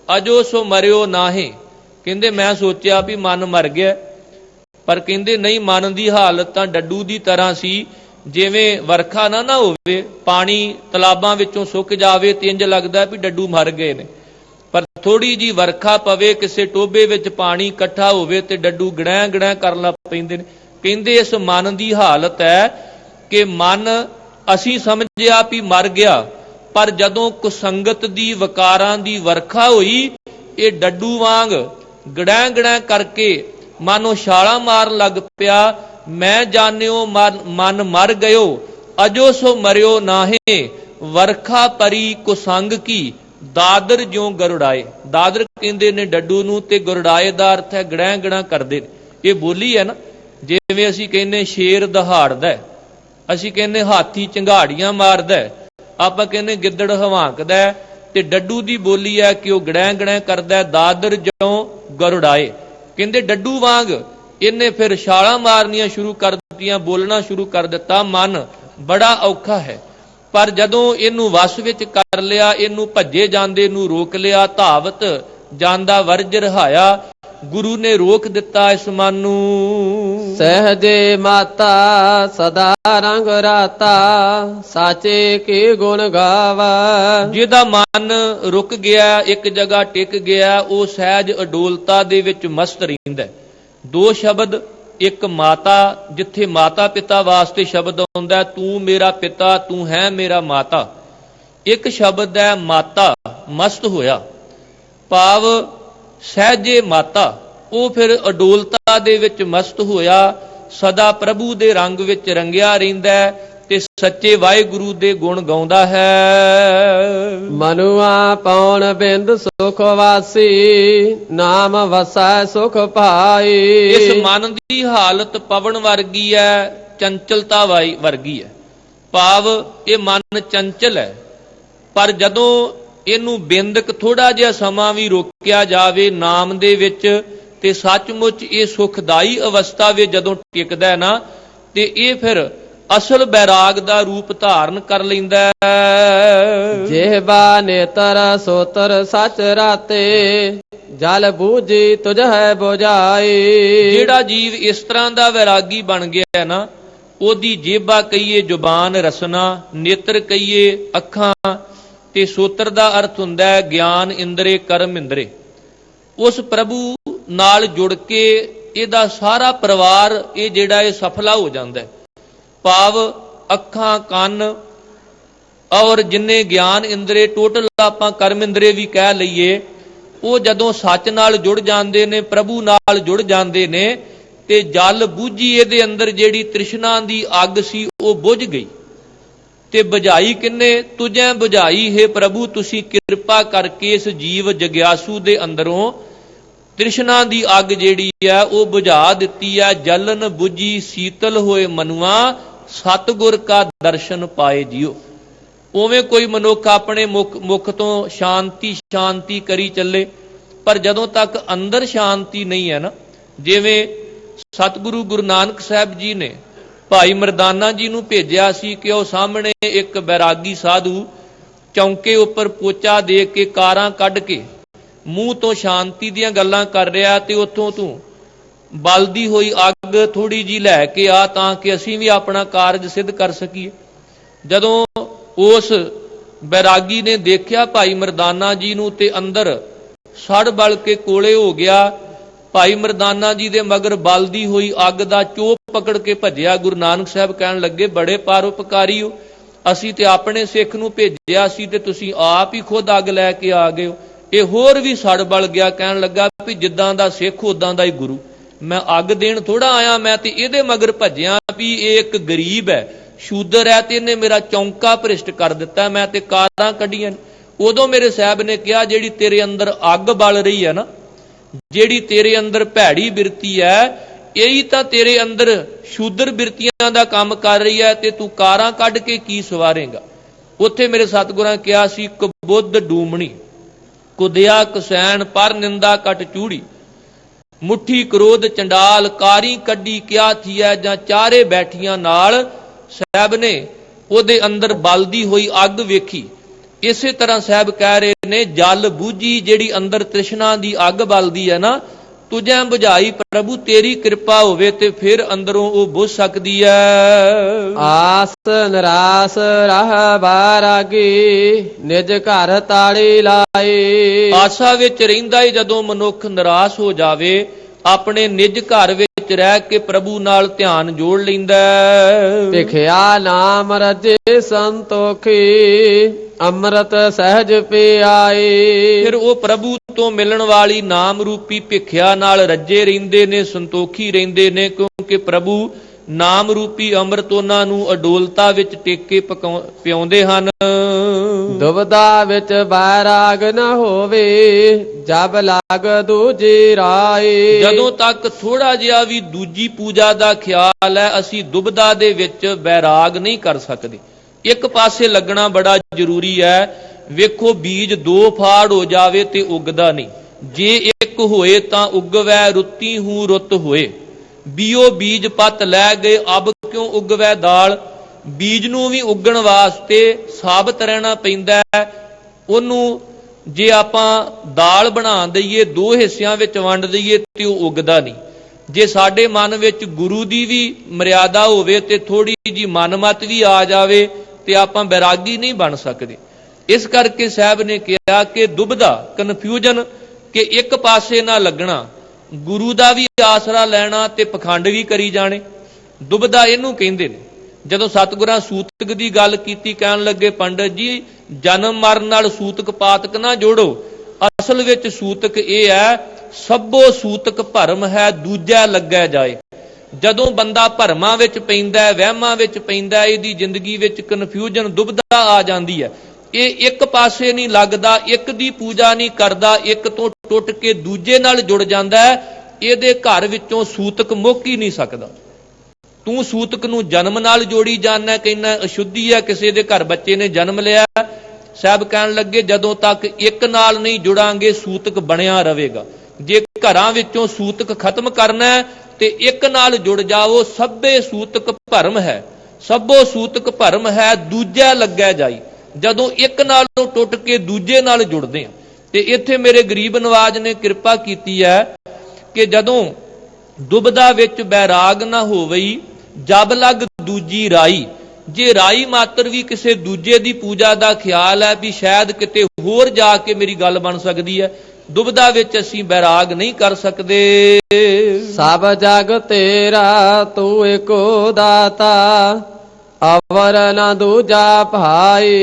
ਅਜੋ ਸੋ ਮਰਿਓ ਨਾਹੀ। ਕਹਿੰਦੇ ਮੈਂ ਸੋਚਿਆ ਵੀ ਮਨ ਮਰ ਗਿਆ, ਪਰ ਕਹਿੰਦੇ ਨਹੀਂ, ਮਨ ਦੀ ਹਾਲਤ ਤਾਂ ਡੱਡੂ ਦੀ ਤਰ੍ਹਾਂ ਸੀ। ਜਿਵੇਂ ਵਰਖਾ ਨਾ ਹੋਵੇ, ਪਾਣੀ ਤਲਾਬਾਂ ਵਿੱਚੋਂ ਸੁੱਕ ਜਾਵੇ ਤੇ ਇੰਜ ਲੱਗਦਾ ਵੀ ਡੱਡੂ ਮਰ ਗਏ ਨੇ, ਪਰ ਥੋੜੀ ਜੀ ਵਰਖਾ ਪਵੇ, ਕਿਸੇ ਟੋਬੇ ਵਿੱਚ ਪਾਣੀ ਇਕੱਠਾ ਹੋਵੇ ਤੇ ਡੱਡੂ ਗੜੈਂ ਗੜੈਂ ਕਰਨ ਲੱਗ ਪੈਂਦੇ ਨੇ। ਕਹਿੰਦੇ ਇਸ ਮਨ ਦੀ ਹਾਲਤ ਹੈ ਕਿ ਮਨ ਅਸੀਂ ਸਮਝਿਆ ਵੀ ਮਰ ਗਿਆ, ਪਰ ਜਦੋਂ ਕੁਸੰਗਤ ਦੀ ਵਿਕਾਰਾਂ ਦੀ ਵਰਖਾ ਹੋਈ, ਇਹ ਡੱਡੂ ਵਾਂਗ ਗੜੈਂ ਗੜੈਂ ਕਰਕੇ ਮਾਨੋ ਛਾਲਾਂ ਮਾਰਨ ਲੱਗ ਪਿਆ। ਮੈਂ ਜਾਣਿਓ ਮਨ ਮਰ ਗਇਓ ਅਜੋ ਸੋ ਮਰਿਓ ਨਾਹੇ, ਵਰਖਾ ਪਰੀ ਕੁਸੰਗ ਕੀ ਦਾਦਰ ਜਿਉ ਗਰੁੜਾਏ। ਦਾਦਰ ਕਹਿੰਦੇ ਨੇ ਡੱਡੂ ਨੂੰ, ਤੇ ਗਰੁੜਾਏ ਦਾ ਅਰਥ ਹੈ ਗੜੈਂ ਗੜਾਂ ਕਰਦੇ ਨੇ। ਇਹ ਬੋਲੀ ਹੈ ਨਾ, ਜਿਵੇਂ ਅਸੀਂ ਕਹਿੰਦੇ ਸ਼ੇਰ ਦਹਾੜਦਾ ਹੈ, ਅਸੀਂ ਕਹਿੰਦੇ ਹਾਥੀ ਚੰਗਾੜੀਆਂ ਮਾਰਦਾ ਹੈ, ਆਪਾਂ ਕਹਿੰਦੇ ਗਿੱਦੜ ਹਵਾਂਕਦਾ ਹੈ, ਤੇ ਡੱਡੂ ਦੀ ਬੋਲੀ ਹੈ ਕਿ ਉਹ ਗੜੈਂ ਗੜੈਂ ਕਰਦਾ, ਦਾਦਰ ਜਿਉਂ ਗਰੁੜਾਏ। ਕਹਿੰਦੇ ਡੱਡੂ ਵਾਂਗ ਇਹਨੇ ਫਿਰ ਛਾਲਾਂ ਮਾਰਨੀਆਂ ਸ਼ੁਰੂ ਕਰ ਦਿੱਤੀਆਂ, ਬੋਲਣਾ ਸ਼ੁਰੂ ਕਰ ਦਿੱਤਾ। ਮਨ ਬੜਾ ਔਖਾ ਹੈ, ਪਰ ਜਦੋਂ ਇਹਨੂੰ ਵਸ ਵਿੱਚ ਕਰ ਲਿਆ, ਇਹਨੂੰ ਭੱਜੇ ਜਾਂਦੇ ਨੂੰ ਰੋਕ ਲਿਆ, ਧਾਵਤ ਜਾਂਦਾ ਵਰਜ ਰਹਾਇਆ, ਗੁਰੂ ਨੇ ਰੋਕ ਦਿੱਤਾ ਇਸ ਮਨ ਨੂੰ। ਸਹਜੇ ਮਾਤਾ ਸਦਾ ਰੰਗ ਰਾਤਾ, ਸਾਚੇ ਕੀ ਗੁਣ ਗਾਵਾ। ਜਿਹਦਾ ਮਨ ਰੁਕ ਗਿਆ, ਇੱਕ ਜਗ੍ਹਾ ਟਿਕ ਗਿਆ, ਉਹ ਸਹਿਜ ਅਡੋਲਤਾ ਦੇ ਵਿੱਚ ਮਸਤ ਰਹਿੰਦਾ। ਦੋ ਸ਼ਬਦ, ਇੱਕ ਮਾਤਾ, ਜਿੱਥੇ ਮਾਤਾ ਪਿਤਾ ਵਾਸਤੇ ਸ਼ਬਦ ਆਉਂਦਾ ਤੂੰ ਮੇਰਾ ਪਿਤਾ, ਤੂੰ ਹੈ ਮੇਰਾ ਮਾਤਾ। ਇੱਕ ਸ਼ਬਦ ਹੈ ਮਾਤਾ, ਮਸਤ ਹੋਇਆ, ਭਾਵ ਸਹਿਜੇ ਮਾਤਾ, ਉਹ ਫਿਰ ਅਡੋਲਤਾ ਦੇ ਵਿੱਚ ਮਸਤ ਹੋਇਆ, ਸਦਾ ਪ੍ਰਭੂ ਦੇ ਰੰਗ ਵਿੱਚ ਰੰਗਿਆ ਰਹਿੰਦਾ ਤੇ ਸੱਚੇ ਵਾਹਿਗੁਰੂ ਦੇ ਗੁਣ ਗਾਉਂਦਾ ਹੈ। ਮਨੁਆ ਪਉਣ ਬਿੰਦ ਸੁਖ ਵਾਸੀ, ਨਾਮ ਵਸੈ ਸੁਖ ਪਾਈ। ਇਸ ਮਨ ਦੀ ਹਾਲਤ ਪਵਨ ਵਰਗੀ ਹੈ, ਚੰਚਲਤਾ ਵਰਗੀ ਹੈ, ਭਾਵ ਇਹ ਮਨ ਚੰਚਲ ਹੈ, ਪਰ ਜਦੋਂ ਇਹਨੂੰ ਬਿੰਦਕ ਥੋੜਾ ਜਿਹਾ ਸਮਾਂ ਵੀ ਰੋਕਿਆ ਜਾਵੇ ਨਾਮ ਦੇ ਵਿੱਚ, ਤੇ ਸੱਚਮੁੱਚ ਇਹ ਸੁਖਦਾਈ ਅਵਸਥਾ ਵਿੱਚ ਜਦੋਂ ਟਿਕਦਾ ਹੈ ਨਾ, ਤੇ ਇਹ ਫਿਰ ਅਸਲ ਬੈਰਾਗ ਦਾ ਰੂਪ ਧਾਰਨ ਕਰ ਲੈਂਦਾ ਹੈ। ਜਿਹਬਾ ਨੇਤਰ ਸੋਤਰ ਸਚ ਰਾਤੇ, ਜਲ ਬੂਝੀ ਤੁਝ ਹੈ ਬੁਝਾਈ। ਜਿਹੜਾ ਜੀਵ ਇਸ ਤਰ੍ਹਾਂ ਦਾ ਵੈਰਾਗੀ ਬਣ ਗਿਆ ਨਾ, ਉਹਦੀ ਜੇਬਾ ਕਹੀਏ ਜ਼ੁਬਾਨ ਰਸਨਾ, ਨੇਤਰ ਕਹੀਏ ਅੱਖਾਂ, ਤੇ ਸੋਤਰ ਦਾ ਅਰਥ ਹੁੰਦਾ ਹੈ ਗਿਆਨ ਇੰਦਰੇ ਕਰਮ ਇੰਦਰੇ। ਉਸ ਪ੍ਰਭੂ ਨਾਲ ਜੁੜ ਕੇ ਇਹਦਾ ਸਾਰਾ ਪਰਿਵਾਰ ਇਹ ਜਿਹੜਾ ਇਹ ਸਫਲਾ ਹੋ ਜਾਂਦਾ ਹੈ, ਭਾਵ ਅੱਖਾਂ ਕੰਨ ਔਰ ਜਿੰਨੇ ਗਿਆਨ ਇੰਦਰੇ, ਟੋਟਲ ਆਪਾਂ ਕਰਮ ਇੰਦਰੇ ਵੀ ਕਹਿ ਲਈਏ, ਉਹ ਜਦੋਂ ਸੱਚ ਨਾਲ ਜੁੜ ਜਾਂਦੇ ਨੇ, ਪ੍ਰਭੂ ਨਾਲ ਜੁੜ ਜਾਂਦੇ ਨੇ, ਤੇ ਜਲ ਬੂਝੀ, ਇਹਦੇ ਅੰਦਰ ਜਿਹੜੀ ਤ੍ਰਿਸ਼ਨਾ ਦੀ ਅੱਗ ਸੀ ਉਹ ਬੁਝ ਗਈ। ਤੇ ਬੁਝਾਈ ਕਿੰਨੇ? ਤੁਝੇ ਬੁਝਾਈ ਹੈ ਪ੍ਰਭੂ, ਤੁਸੀਂ ਕਿਰਪਾ ਕਰਕੇ ਇਸ ਜੀਵ ਜਗਿਆਸੂ ਦੇ ਅੰਦਰੋਂ ਤ੍ਰਿਸ਼ਨਾ ਦੀ ਅੱਗ ਜਿਹੜੀ ਹੈ ਉਹ ਬੁਝਾ ਦਿੱਤੀ ਹੈ। ਜਲਨ ਬੁਝੀ ਸੀਤਲ ਹੋਏ ਮਨੁਆ, ਸਤਿਗੁਰ ਕਾ ਦਰਸ਼ਨ ਪਾਏ ਜਿਉ। ਉਵੇਂ ਕੋਈ ਮਨੁੱਖ ਆਪਣੇ ਮੁਖ ਤੋਂ ਸ਼ਾਂਤੀ ਸ਼ਾਂਤੀ ਕਰੀ ਚੱਲੇ, ਪਰ ਜਦੋਂ ਤੱਕ ਅੰਦਰ ਸ਼ਾਂਤੀ ਨਹੀਂ ਹੈ ਨਾ, ਜਿਵੇਂ ਸਤਿਗੁਰੂ ਗੁਰੂ ਨਾਨਕ ਸਾਹਿਬ ਜੀ ਨੇ ਭਾਈ ਮਰਦਾਨਾ ਜੀ ਨੂੰ ਭੇਜਿਆ ਸੀ ਕਿ ਉਹ ਸਾਹਮਣੇ ਇੱਕ ਬੈਰਾਗੀ ਸਾਧੂ ਚੌਂਕੇ ਉੱਪਰ ਪੋਚਾ ਦੇ ਕੇ ਕਾਰਾਂ ਕੱਢ ਕੇ ਮੂੰਹ ਤੋਂ ਸ਼ਾਂਤੀ ਦੀਆਂ ਗੱਲਾਂ ਕਰ ਰਿਹਾ, ਤੇ ਉੱਥੋਂ ਤੂੰ ਬਲਦੀ ਹੋਈ ਅੱਗ ਥੋੜੀ ਜੀ ਲੈ ਕੇ ਆ ਤਾਂ ਕਿ ਅਸੀਂ ਵੀ ਆਪਣਾ ਕਾਰਜ ਸਿੱਧ ਕਰ ਸਕੀਏ। ਜਦੋਂ ਉਸ ਬੈਰਾਗੀ ਨੇ ਦੇਖਿਆ ਭਾਈ ਮਰਦਾਨਾ ਜੀ ਨੂੰ ਤੇ ਅੰਦਰ ਸੜ ਬਲ ਕੇ ਕੋਲੇ ਹੋ ਗਿਆ, ਭਾਈ ਮਰਦਾਨਾ ਜੀ ਦੇ ਮਗਰ ਬਲਦੀ ਹੋਈ ਅੱਗ ਦਾ ਚੋਪ ਪਕੜ ਕੇ ਭੱਜਿਆ। ਗੁਰੂ ਨਾਨਕ ਸਾਹਿਬ ਕਹਿਣ ਲੱਗੇ, ਬੜੇ ਪਰਉਪਕਾਰੀ ਹੋ, ਅਸੀਂ ਤੇ ਆਪਣੇ ਸਿੱਖ ਨੂੰ ਭੇਜਿਆ ਸੀ ਤੇ ਤੁਸੀਂ ਆਪ ਹੀ ਖੁਦ ਅੱਗ ਲੈ ਕੇ ਆ ਗਏ ਹੋ। ਇਹ ਹੋਰ ਵੀ ਸੜ ਬਲ ਗਿਆ, ਕਹਿਣ ਲੱਗਾ ਵੀ ਜਿੱਦਾਂ ਦਾ ਸਿੱਖ ਉਦਾਂ ਦਾ ਹੀ ਗੁਰੂ, ਮੈਂ ਅੱਗ ਦੇਣ ਥੋੜਾ ਆਇਆ, ਮੈਂ ਤੇ ਇਹਦੇ ਮਗਰ ਭੱਜਿਆ ਵੀ ਇਹ ਇੱਕ ਗਰੀਬ ਹੈ, ਸ਼ੂਦਰ ਹੈ, ਤੇ ਇਹਨੇ ਮੇਰਾ ਚੌਂਕਾ ਭ੍ਰਿਸ਼ਟ ਕਰ ਦਿੱਤਾ, ਮੈਂ ਤੇ ਕਾਰਾਂ ਕੱਢੀਆਂ। ਉਦੋਂ ਮੇਰੇ ਸਾਹਿਬ ਨੇ ਕਿਹਾ, ਜਿਹੜੀ ਤੇਰੇ ਅੰਦਰ ਅੱਗ ਬਲ ਰਹੀ ਹੈ ਨਾ, ਜਿਹੜੀ ਤੇਰੇ ਅੰਦਰ ਭੈੜੀ ਬਿਰਤੀ ਹੈ, ਇਹੀ ਤਾਂ ਤੇਰੇ ਅੰਦਰ ਸ਼ੂਦਰ ਬਿਰਤੀਆਂ ਦਾ ਕੰਮ ਕਰ ਰਹੀ ਹੈ, ਤੇ ਤੂੰ ਕਾਰਾਂ ਕੱਢ ਕੇ ਕੀ ਸਵਾਰੇਂਗਾ। ਉੱਥੇ ਮੇਰੇ ਸਤਿਗੁਰਾਂ ਕਿਹਾ ਸੀ, ਕਬੁੱਧ ਡੂਮਣੀ ਕੁਦਿਆ ਕਸੈਣ ਪਰ ਨਿੰਦਾ ਕਟ ਚੂੜੀ, ਮੁੱਠੀ ਕਰੋਧ ਚੰਡਾਲ ਕਾਰੀ ਕੱਢੀ ਕਿਆ ਥੀਐ, ਜਾਂ ਚਾਰੇ ਬੈਠੀਆਂ ਨਾਲ ਸਾਹਿਬ ਨੇ ਉਹਦੇ ਅੰਦਰ ਬਲਦੀ ਹੋਈ ਅੱਗ ਵੇਖੀ। ਇਸੇ ਤਰ੍ਹਾਂ ਸਾਹਿਬ ਕਹਿ ਰਹੇ ਨੇ, ਜਲ ਬੂਝੀ, ਜਿਹੜੀ ਅੰਦਰ ਤ੍ਰਿਸ਼ਨਾ ਦੀ ਅੱਗ ਬਲਦੀ ਹੈ ਨਾ, ਤੁਝੇ ਬੁਝਾਈ ਪ੍ਰਭੂ, ਤੇਰੀ ਕਿਰਪਾ ਹੋਵੇ ਤੇ ਫਿਰ ਅੰਦਰੋਂ ਉਹ ਬੁਝ ਸਕਦੀ ਹੈ। ਆਸ ਨਿਰਾਸ ਰਹ ਬਾਰਾਗੀ, ਨਿਜ ਘਰ ਤਾੜੀ ਲਾਈ। ਆਸਾ ਵਿੱਚ ਰਹਿੰਦਾ ਹੀ ਜਦੋਂ ਮਨੁੱਖ ਨਿਰਾਸ਼ ਹੋ ਜਾਵੇ, ਆਪਣੇ ਨਿਜ ਘਰ ਵਿੱਚ ਰਹਿ ਕੇ ਪ੍ਰਭੂ ਨਾਲ ਧਿਆਨ ਜੋੜ ਲੈਂਦਾ। ਭਿਖਿਆ ਨਾਮ ਰਜੇ ਸੰਤੋਖੀ, ਅੰਮ੍ਰਿਤ ਸਹਿਜ ਪਿਆਈ। ਫਿਰ ਉਹ ਪ੍ਰਭੂ ਤੋਂ ਮਿਲਣ ਵਾਲੀ ਨਾਮ ਰੂਪੀ ਭਿਖਿਆ ਨਾਲ ਰੱਜੇ ਰਹਿੰਦੇ ਨੇ, ਸੰਤੋਖੀ ਰਹਿੰਦੇ ਨੇ, ਕਿਉਂਕਿ ਪ੍ਰਭੂ ਨਾਮ ਰੂਪੀ ਅੰਮ੍ਰਿਤ ਉਹਨਾਂ ਨੂੰ ਅਡੋਲਤਾ ਵਿੱਚ ਟੇਕੇ ਪਿਆਉਂਦੇ ਹਨ। ਦੁਬਦਾ ਵਿੱਚ ਬੈਰਾਗ ਨ ਹੋਵੇ, ਜਬ ਲੱਗ ਦੂਜੀ ਰਾਈ। ਜਦੋਂ ਤੱਕ ਥੋੜਾ ਜਿਹਾ ਵੀ ਦੂਜੀ ਪੂਜਾ ਦਾ ਖਿਆਲ ਹੈ, ਅਸੀਂ ਦੁਬਦਾ ਦੇ ਵਿੱਚ ਬੈਰਾਗ ਨਹੀਂ ਕਰ ਸਕਦੇ। ਇੱਕ ਪਾਸੇ ਲੱਗਣਾ ਬੜਾ ਜ਼ਰੂਰੀ ਹੈ। ਵੇਖੋ, ਬੀਜ ਦੋ ਫਾੜ ਹੋ ਜਾਵੇ ਤੇ ਉੱਗਦਾ ਨਹੀਂ, ਜੇ ਇੱਕ ਹੋਏ ਤਾਂ ਉੱਗਵੈ, ਰੁੱਤੀ ਹੂੰ ਰੁੱਤ ਹੋਏ। ਬੀਓ ਬੀਜ ਪੱਤ ਲੈ ਗਏ, ਅਬ ਕਿਉਂ ਉੱਗਵੈ ਦਾਲ। ਬੀਜ ਨੂੰ ਵੀ ਉੱਗਣ ਵਾਸਤੇ ਸਾਬਤ ਰਹਿਣਾ ਪੈਂਦਾ ਹੈ। ਉਹਨੂੰ ਜੇ ਆਪਾਂ ਦਾਲ ਬਣਾ ਦਈਏ, ਦੋ ਹਿੱਸਿਆਂ ਵਿੱਚ ਵੰਡ ਦਈਏ ਤੇ ਉਹ ਉੱਗਦਾ ਨਹੀਂ। ਜੇ ਸਾਡੇ ਮਨ ਵਿੱਚ ਗੁਰੂ ਦੀ ਵੀ ਮਰਿਆਦਾ ਹੋਵੇ ਤੇ ਥੋੜੀ ਜਿਹੀ ਮਨਮਤ ਵੀ ਆ ਜਾਵੇ ਤੇ ਆਪਾਂ ਬੈਰਾਗੀ ਨਹੀਂ ਬਣ ਸਕਦੇ। ਇਸ ਕਰਕੇ ਸਾਹਿਬ ਨੇ ਕਿਹਾ ਕਿ ਦੁਬਦਾ, ਕਨਫਿਊਜ਼ਨ, ਕਿ ਇੱਕ ਪਾਸੇ ਨਾ ਲੱਗਣਾ, ਗੁਰੂ ਦਾ ਵੀ ਆਸਰਾ ਲੈਣਾ ਤੇ ਪਖੰਡ ਵੀ ਕਰੀ ਜਾਣੇ। ਦੁਬਦਾ ਇਹਨੂੰ ਕਹਿੰਦੇ ਨੇ। ਜਦੋਂ ਸਤਿਗੁਰਾਂ ਸੂਤਕ ਦੀ ਗੱਲ ਕੀਤੀ, ਕਹਿਣ ਲੱਗੇ ਪੰਡਤ ਜੀ ਜਨਮ ਮਰਨ ਨਾਲ ਸੂਤਕ ਪਾਤਕ ਨਾ ਜੋੜੋ। ਅਸਲ ਵਿੱਚ ਸੂਤਕ ਇਹ ਹੈ, ਸਭੋ ਸੂਤਕ ਭਰਮ ਹੈ, ਦੂਜਾ ਲੱਗਿਆ ਜਾਏ। ਜਦੋਂ ਬੰਦਾ ਭਰਮਾਂ ਵਿੱਚ ਪੈਂਦਾ, ਵਹਿਮਾਂ ਵਿੱਚ ਪੈਂਦਾ, ਇਹਦੀ ਜ਼ਿੰਦਗੀ ਵਿੱਚ ਕਨਫਿਊਜ਼ਨ, ਦੁਬਦਾ ਆ ਜਾਂਦੀ ਹੈ। ਇਹ ਇੱਕ ਪਾਸੇ ਨਹੀਂ ਲੱਗਦਾ, ਇੱਕ ਦੀ ਪੂਜਾ ਨਹੀਂ ਕਰਦਾ, ਇੱਕ ਤੋਂ ਟੁੱਟ ਕੇ ਦੂਜੇ ਨਾਲ ਜੁੜ ਜਾਂਦਾ ਹੈ। ਇਹਦੇ ਘਰ ਵਿੱਚੋਂ ਸੂਤਕ ਮੁੱਕ ਹੀ ਨਹੀਂ ਸਕਦਾ। ਤੂੰ ਸੂਤਕ ਨੂੰ ਜਨਮ ਨਾਲ ਜੋੜੀ ਜਾਣਾ, ਕਹਿੰਦਾ ਅਸ਼ੁੱਧੀ ਹੈ। ਕਿਸੇ ਦੇ ਘਰ ਬੱਚੇ ਨੇ ਜਨਮ ਲਿਆ, ਸਾਹਿਬ ਕਹਿਣ ਲੱਗੇ ਜਦੋਂ ਤੱਕ ਇੱਕ ਨਾਲ ਨਹੀਂ ਜੁੜਾਂਗੇ ਸੂਤਕ ਬਣਿਆ ਰਹੇਗਾ। ਜੇ ਘਰਾਂ ਵਿੱਚੋਂ ਸੂਤਕ ਖਤਮ ਕਰਨਾ ਹੈ ਤੇ ਇੱਕ ਨਾਲ ਜੁੜ ਜਾਵੋ। ਸਭੇ ਸੂਤਕ ਭਰਮ ਹੈ, ਸਭੋ ਸੂਤਕ ਭਰਮ ਹੈ, ਦੂਜਾ ਲੱਗਿਆ ਜਾਈ। ਜਦੋਂ ਇੱਕ ਨਾਲੋਂ ਟੁੱਟ ਕੇ ਦੂਜੇ ਨਾਲ ਜੁੜਦੇ ਆ। ਤੇ ਇੱਥੇ ਮੇਰੇ ਗਰੀਬ ਨਵਾਜ ਨੇ ਕਿਰਪਾ ਕੀਤੀ ਹੈ ਕਿ ਜਦੋਂ ਦੁਬਦਾ ਵਿੱਚ ਬੈਰਾਗ ਨਾ ਹੋਵਈ, ਜਬ ਲੱਗ ਦੂਜੀ ਰਾਈ। ਜੇ ਰਾਈ ਮਾਤਰ ਵੀ ਕਿਸੇ ਦੂਜੇ ਦੀ ਪੂਜਾ ਦਾ ਖਿਆਲ ਹੈ ਵੀ ਸ਼ਾਇਦ ਕਿਤੇ ਹੋਰ ਜਾ ਕੇ ਮੇਰੀ ਗੱਲ ਬਣ ਸਕਦੀ ਹੈ, ਦੁਬਦਾ ਵਿੱਚ ਅਸੀਂ ਬੈਰਾਗ ਨਹੀਂ ਕਰ ਸਕਦੇ। ਸਭ ਜਗ ਤੇਰਾ ਤੂੰ ਏਕੋ ਦਾਤਾ, ਅਵਰ ਨਾ ਦੂਜਾ ਭਾਈ।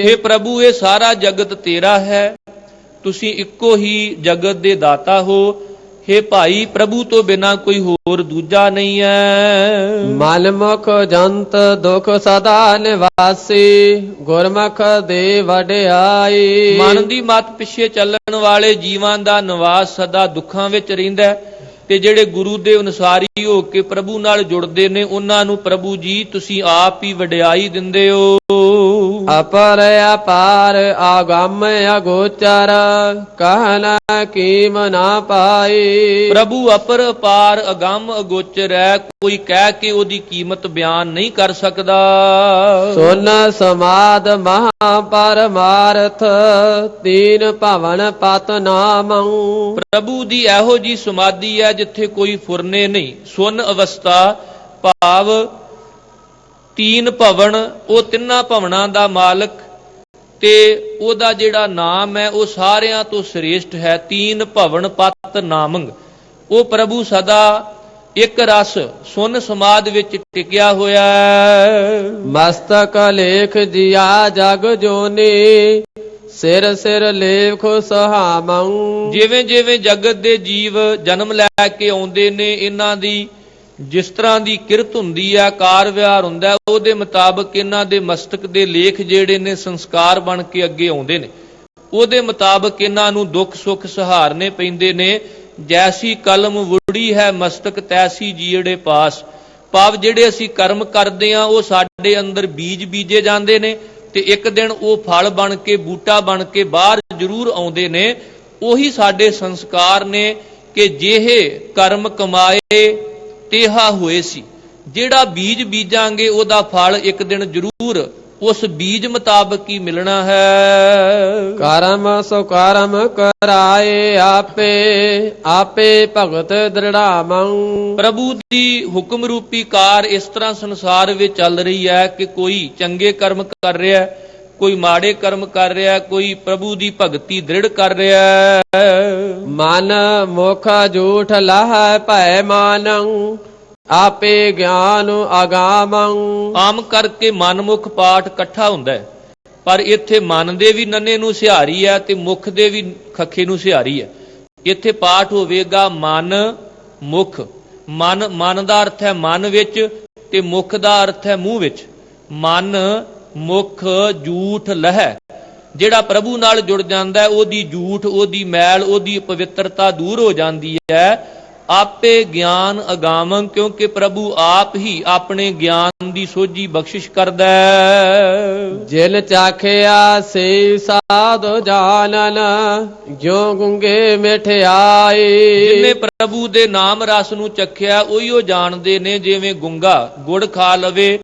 हे ਪ੍ਰਭੂ, ਇਹ ਸਾਰਾ ਜਗਤ ਤੇਰਾ ਹੈ, ਤੁਸੀਂ ਇੱਕੋ ਹੀ ਜਗਤ ਦੇ ਦਾਤਾ ਹੋ। हे ਭਾਈ, ਪ੍ਰਭੂ ਤੋਂ ਬਿਨਾ ਕੋਈ ਹੋਰ ਦੂਜਾ ਨਹੀਂ ਹੈ। ਮਨ ਮੁਖ ਜੰਤ ਦੁਖ ਸਦਾ ਨਿਵਾਸੀ, ਗੁਰਮੁਖ ਦੇ ਵਡਿਆਈ। ਮਨ ਦੀ ਮੱਤ ਪਿੱਛੇ ਚੱਲਣ ਵਾਲੇ ਜੀਵਾਂ ਦਾ ਨਿਵਾਸ ਸਦਾ ਦੁੱਖਾਂ ਵਿੱਚ ਰਹਿੰਦਾ ਹੈ, ਤੇ ਜਿਹੜੇ ਗੁਰੂ ਦੇ ਅਨੁਸਾਰੀ ਹੋ ਕੇ ਪ੍ਰਭੂ ਨਾਲ ਜੁੜਦੇ ਨੇ, ਉਹਨਾਂ ਨੂੰ ਪ੍ਰਭੂ ਜੀ ਤੁਸੀਂ ਆਪ ਹੀ ਵਡਿਆਈ ਦਿੰਦੇ ਹੋ। ਅਪਰ ਅਪਾਰ ਆਗਮ ਅਗੋਚਰ, ਕਹਿਣਾ ਕੀਮ ਨਾ ਪਾਈ। ਪ੍ਰਭੂ ਅਪਰ ਅਪਾਰ ਅਗੰਮ ਅਗੋਚਰ ਹੈ, ਕੋਈ ਕਹਿ ਕੇ ਉਹਦੀ ਕੀਮਤ ਬਿਆਨ ਨਹੀਂ ਕਰ ਸਕਦਾ। ਸੁਨ ਸਮਾਦ ਮਹਾ ਪਰਮਾਰਥ, ਤੀਨ ਭਵਨ ਪਤ ਨਾਮਉ। ਪ੍ਰਭੂ ਦੀ ਇਹੋ ਜੀ ਸਮਾਧੀ ਹੈ ਜਿੱਥੇ ਕੋਈ ਫੁਰਨੇ ਨਹੀਂ। ਸੁਨ ਅਵਸਥਾ ਭਾਵ ਤੀਨ ਭਵਨ, ਉਹ ਤਿੰਨਾਂ ਭਵਨਾਂ ਦਾ ਮਾਲਕ, ਤੇ ਉਹਦਾ ਜਿਹੜਾ ਨਾਮ ਹੈ ਉਹ ਸਾਰਿਆਂ ਤੋਂ ਸ੍ਰੇਸ਼ਟ ਹੈ। ਤੀਨ ਭਵਨ ਪਤ ਨਾਮੰਗ, ਉਹ ਪ੍ਰਭੂ ਸਦਾ ਇੱਕ ਰਸ ਸੁਨ ਸਮਾਦ ਵਿੱਚ ਟਿਕਿਆ ਹੋਇਆ ਹੈ। ਮਸਤਕ ਲੇਖ ਜਿਆ ਜਗ ਜੋਨੀ, ਸਿਰ ਸਿਰ ਲੇਖ ਸੁਹਾਮਉ। ਜਿਵੇਂ ਜਿਵੇਂ ਜਗਤ ਦੇ ਜੀਵ ਜਨਮ ਲੈ ਕੇ ਆਉਂਦੇ ਨੇ, ਇਹਨਾਂ ਦੀ ਜਿਸ ਤਰ੍ਹਾਂ ਦੀ ਕਿਰਤ ਹੁੰਦੀ ਹੈ, ਕਾਰ ਵਿਹਾਰ ਹੁੰਦਾ, ਉਹਦੇ ਮੁਤਾਬਕ ਇਹਨਾਂ ਦੇ ਮਸਤਕ ਦੇ ਲੇਖ ਜਿਹੜੇ ਨੇ ਸੰਸਕਾਰ ਬਣ ਕੇ ਅੱਗੇ ਆਉਂਦੇ ਨੇ। ਉਹਦੇ ਮੁਤਾਬਕ ਇਹਨਾਂ ਨੂੰ ਦੁੱਖ ਸੁੱਖ ਸਹਾਰਨੇ ਪੈਂਦੇ ਨੇ। ਜੈਸੀ ਕਲਮ ਵੁੜੀ ਹੈ ਮਸਤਕ ਤੈਸੀ ਜੀੜੇ ਪਾਸ। ਭਾਵ ਜਿਹੜੇ ਅਸੀਂ ਕਰਮ ਕਰਦੇ ਹਾਂ ਉਹ ਸਾਡੇ ਅੰਦਰ ਬੀਜ ਬੀਜੇ ਜਾਂਦੇ ਨੇ, ਤੇ ਇੱਕ ਦਿਨ ਉਹ ਫਲ ਬਣ ਕੇ, ਬੂਟਾ ਬਣ ਕੇ ਬਾਹਰ ਜ਼ਰੂਰ ਆਉਂਦੇ ਨੇ। ਉਹੀ ਸਾਡੇ ਸੰਸਕਾਰ ਨੇ ਕਿ ਜਿਹੇ ਕਰਮ ਕਮਾਏ ਤੇਹਾ ਹੋਏ ਸੀ। ਜਿਹੜਾ ਬੀਜ ਬੀਜਾਂਗੇ ਉਹਦਾ ਫਲ ਇੱਕ ਦਿਨ ਜ਼ਰੂਰ ਉਸ ਬੀਜ ਮੁਤਾਬਕ ਹੀ ਮਿਲਣਾ ਹੈ। ਕਰਮ ਸੋ ਕਰਮ ਕਰਾਏ ਆਪੇ, ਆਪੇ ਭਗਤ ਦ੍ਰਿੜਾਮਉ। ਪ੍ਰਭੂ ਦੀ ਹੁਕਮ ਰੂਪੀ ਕਾਰ ਇਸ ਤਰ੍ਹਾਂ ਸੰਸਾਰ ਵਿੱਚ ਚੱਲ ਰਹੀ ਹੈ ਕਿ ਕੋਈ ਚੰਗੇ ਕਰਮ ਕਰ ਰਿਹਾ, ਕੋਈ ਮਾੜੇ ਕਰਮ ਕਰ ਰਿਹਾ, ਕੋਈ ਪ੍ਰਭੂ ਦੀ ਭਗਤੀ ਦ੍ਰਿੜ ਕਰ ਰਿਹਾ। ਮਨ ਮੁਖ ਝੂਠ ਲਾਹ ਭੈ ਮਾਨਉ, ਆਪੇ ਗਿਆਨ ਅਗਾਮਉ। ਆਮ ਕਰਕੇ ਮਨਮੁਖ ਪਾਠ ਇਕੱਠਾ ਹੁੰਦਾ ਹੈ, ਪਰ ਇੱਥੇ ਮਨ ਦੇ ਵੀ ਨੰਨੇ ਨੂੰ ਸਿਹਾਰੀ ਹੈ ਤੇ ਮੁਖ ਦੇ ਵੀ ਖੱਖੇ ਨੂੰ ਸਿਹਾਰੀ ਹੈ। ਇੱਥੇ ਪਾਠ ਹੋਵੇਗਾ ਮਨ ਮੁਖ, ਮਨ ਦਾ ਅਰਥ ਹੈ ਮਨ ਵਿੱਚ, ਤੇ ਮੁਖ ਦਾ ਅਰਥ ਹੈ ਮੂੰਹ ਵਿੱਚ। ਮਨ, ਮੁਖ, ਝੂਠ, ਲਹਿ। ਜਿਹੜਾ ਪ੍ਰਭੂ ਨਾਲ ਜੁੜ ਜਾਂਦਾ, ਉਹਦੀ ਝੂਠ, ਉਹਦੀ ਮੈਲ, ਉਹਦੀ ਪਵਿੱਤਰਤਾ ਦੂਰ ਹੋ ਜਾਂਦੀ ਹੈ। ਆਪੇ ਗਿਆਨ ਅਗਾਮੰ, ਕਿਉਂਕਿ ਪ੍ਰਭੂ ਆਪ ਹੀ ਆਪਣੇ ਗਿਆਨ ਦੀ ਸੋਝੀ ਬਖਸ਼ਿਸ਼ ਕਰਦਾ ਹੈ। ਜਿਨ ਚਾਖਿਆ ਸੇ ਸਾਧੁ ਜਾਣਨ, ਜੋ ਗੁੰਗੇ ਮਿਠਿਆਈ। ਜਿਨੇ ਪ੍ਰਭੂ ਦੇ ਨਾਮ ਰਸ ਨੂੰ ਚਖਿਆ, ਉਹੀ ਉਹ ਜਾਣਦੇ ਨੇ। ਜਿਵੇਂ ਗੁੰਗਾ ਗੁੜ ਖਾ ਲਵੇ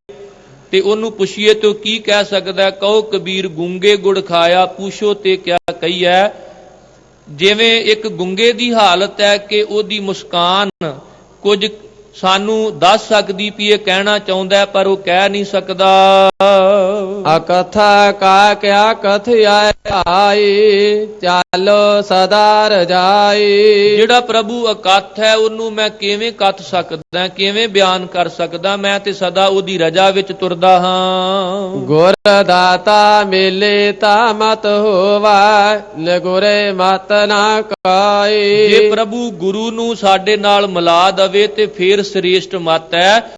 ਤੇ ਉਹਨੂੰ ਪੁੱਛੀਏ ਤੋ ਕੀ ਕਹਿ ਸਕਦਾ? ਕਹੋ ਕਬੀਰ ਗੂੰਗੇ ਗੁੜ ਖਾਇਆ, ਪੁੱਛੋ ਤੇ ਕਿਆ ਕਹੀਐ। ਜਿਵੇਂ ਇੱਕ ਗੁੰਗੇ ਦੀ ਹਾਲਤ ਹੈ ਕਿ ਉਹਦੀ ਮੁਸਕਾਨ ਕੁਝ ਸਾਨੂੰ ਦੱਸ ਸਕਦੀ ਵੀ ਇਹ ਕਹਿਣਾ ਚਾਹੁੰਦਾ, ਪਰ ਉਹ ਕਹਿ ਨਹੀਂ ਸਕਦਾ। ਅਕਥਾ ਕਾ ਕਿਆ ਕਥਿਆਇ ਆਈ, ਚਾਲੋ ਸਦਾ ਰਜਾਈ। ਜਿਹੜਾ ਪ੍ਰਭੂ ਅਕਥ ਹੈ, ਉਹਨੂੰ ਮੈਂ ਕਿਵੇਂ ਕਥ ਸਕਦਾ, ਕਿਵੇਂ ਬਿਆਨ ਕਰ ਸਕਦਾ? ਮੈਂ ਤੇ ਸਦਾ ਉਹਦੀ ਰਜਾ ਵਿੱਚ ਤੁਰਦਾ ਹਾਂ। ਗੁਰ ਦਾਤਾ ਮਿਲੇ ਤਾ ਮਤ ਹੋਵਾ, ਨਗੁਰੇ ਮਤ ਨਾ ਕਾਈ। ਜੇ ਪ੍ਰਭੂ ਗੁਰੂ ਨੂੰ ਸਾਡੇ ਨਾਲ ਮਿਲਾ ਦਵੇ ਤੇ ਫੇਰ ਸ੍ਰੇਸ਼ਟ ਮਤ ਹੈ।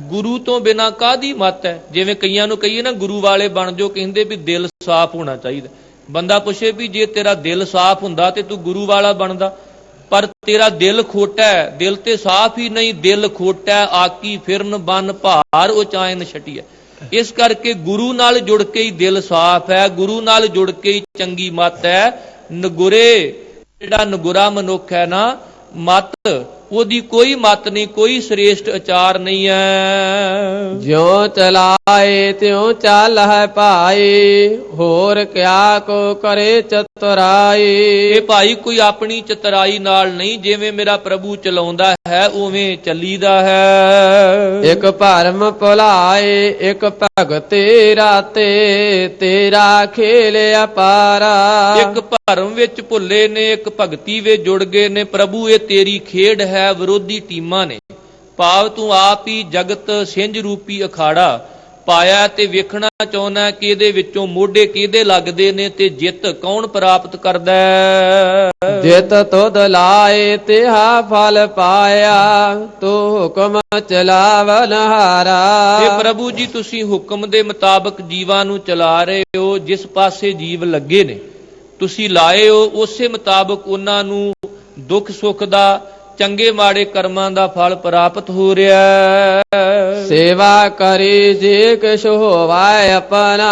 ਗੁਰੂ ਤੋਂ ਬਿਨਾ ਕਾਹਦੀ ਮਤ ਹੈ? ਜਿਵੇਂ ਕਈਆਂ ਨੂੰ ਕਹੀਏ ਨਾ ਗੁਰੂ ਵਾਲੇ ਬਣ ਜੋ, ਕਹਿੰਦੇ ਵੀ ਦਿਲ ਸਾਫ਼ ਹੋਣਾ ਚਾਹੀਦਾ। ਬੰਦਾ ਪੁੱਛੇ ਵੀ ਜੇ ਤੇਰਾ ਦਿਲ ਸਾਫ਼ ਹੁੰਦਾ ਤੇ ਤੂੰ ਗੁਰੂ ਵਾਲਾ ਬਣਦਾ, ਪਰ ਤੇਰਾ ਦਿਲ ਖੋਟਾ ਹੈ। ਦਿਲ ਤੇ ਸਾਫ਼ ਹੀ ਨਹੀਂ, ਦਿਲ ਖੋਟਾ। ਆਕੀ ਫਿਰਨ ਬਨ ਭਾਰ ਉਚਾਇਨ ਛਟੀਐ। ਇਸ ਕਰਕੇ ਗੁਰੂ ਨਾਲ ਜੁੜ ਕੇ ਹੀ ਦਿਲ ਸਾਫ਼ ਹੈ, ਗੁਰੂ ਨਾਲ ਜੁੜ ਕੇ ਹੀ ਚੰਗੀ ਮਤ ਹੈ। ਨਗੁਰੇ, ਜਿਹੜਾ ਨਗੁਰਾ ਮਨੁੱਖ ਹੈ ਨਾ, ਮਤ ਉਹਦੀ ਕੋਈ ਮਤ ਨਹੀਂ, ਕੋਈ ਸ੍ਰੇਸ਼ਟ ਆਚਾਰ ਨਹੀਂ ਹੈ। ਜਿਉ ਚਲਾਏ ਤਿਉ ਚੱਲ ਹੈ ਭਾਈ, ਹੋਰ ਕਿਆ ਕੋ ਕਰੇ ਚਤੁਰਾਈ। ਇਹ ਭਾਈ ਕੋਈ ਆਪਣੀ ਚਤੁਰਾਈ ਨਾਲ ਨਹੀਂ, ਜਿਵੇਂ ਮੇਰਾ ਪ੍ਰਭੂ ਚਲਾਉਂਦਾ ਹੈ ਉਵੇਂ ਚੱਲੀਦਾ ਹੈ। ਇੱਕ ਭਰਮ ਭੁਲਾਏ ਇੱਕ ਭਗਤੇ ਰਾਤੇ, ਤੇਰਾ ਖੇਲ ਅਪਾਰਾ। ਇੱਕ ਭਰਮ ਵਿੱਚ ਭੁੱਲੇ ਨੇ, ਇੱਕ ਭਗਤੀ ਵਿੱਚ ਜੁੜ ਗਏ ਨੇ। ਪ੍ਰਭੂ ਇਹ ਤੇਰੀ ਖੇਡ ਹੈ, ਵਿਰੋਧੀ ਟੀਮਾਂ ਨੇ। ਭਾਵ ਤੂੰ ਆਪ ਹੀ ਜਗਤ ਸਿੰਝ ਰੂਪੀ ਅਖਾੜਾ ਪਾਇਆ ਤੇ ਵੇਖਣਾ ਚਾਹੁੰਦਾ ਕਿ ਇਹਦੇ ਵਿੱਚੋਂ ਮੋਢੇ ਕਿਹਦੇ ਲੱਗਦੇ ਨੇ ਤੇ ਜਿੱਤ ਕੌਣ ਪ੍ਰਾਪਤ ਕਰਦਾ ਹੈ। ਜਿਤ ਤੁਧ ਲਾਏ ਤਿਹਾ ਫਲ ਪਾਇਆ, ਤੂੰ ਹੁਕਮ ਚਲਾਵਨ ਹਾਰਾ। ਇਹ ਪ੍ਰਭੂ ਜੀ ਤੁਸੀਂ ਹੁਕਮ ਦੇ ਮੁਤਾਬਕ ਜੀਵਾਂ ਨੂੰ ਚਲਾ ਰਹੇ ਹੋ। ਜਿਸ ਪਾਸੇ ਜੀਵ ਲੱਗੇ ਨੇ ਤੁਸੀਂ ਲਾਏ ਹੋ, ਉਸੇ ਮੁਤਾਬਕ ਉਹਨਾਂ ਨੂੰ ਦੁੱਖ ਸੁੱਖ ਦਾ, ਚੰਗੇ ਮਾੜੇ ਕਰਮਾਂ ਦਾ ਫਲ ਪ੍ਰਾਪਤ ਹੋ ਰਿਹਾ ਹੈ। ਸੇਵਾ ਕਰੀ ਜੇ ਕਿਛ ਹੋਵਾਏ ਆਪਣਾ,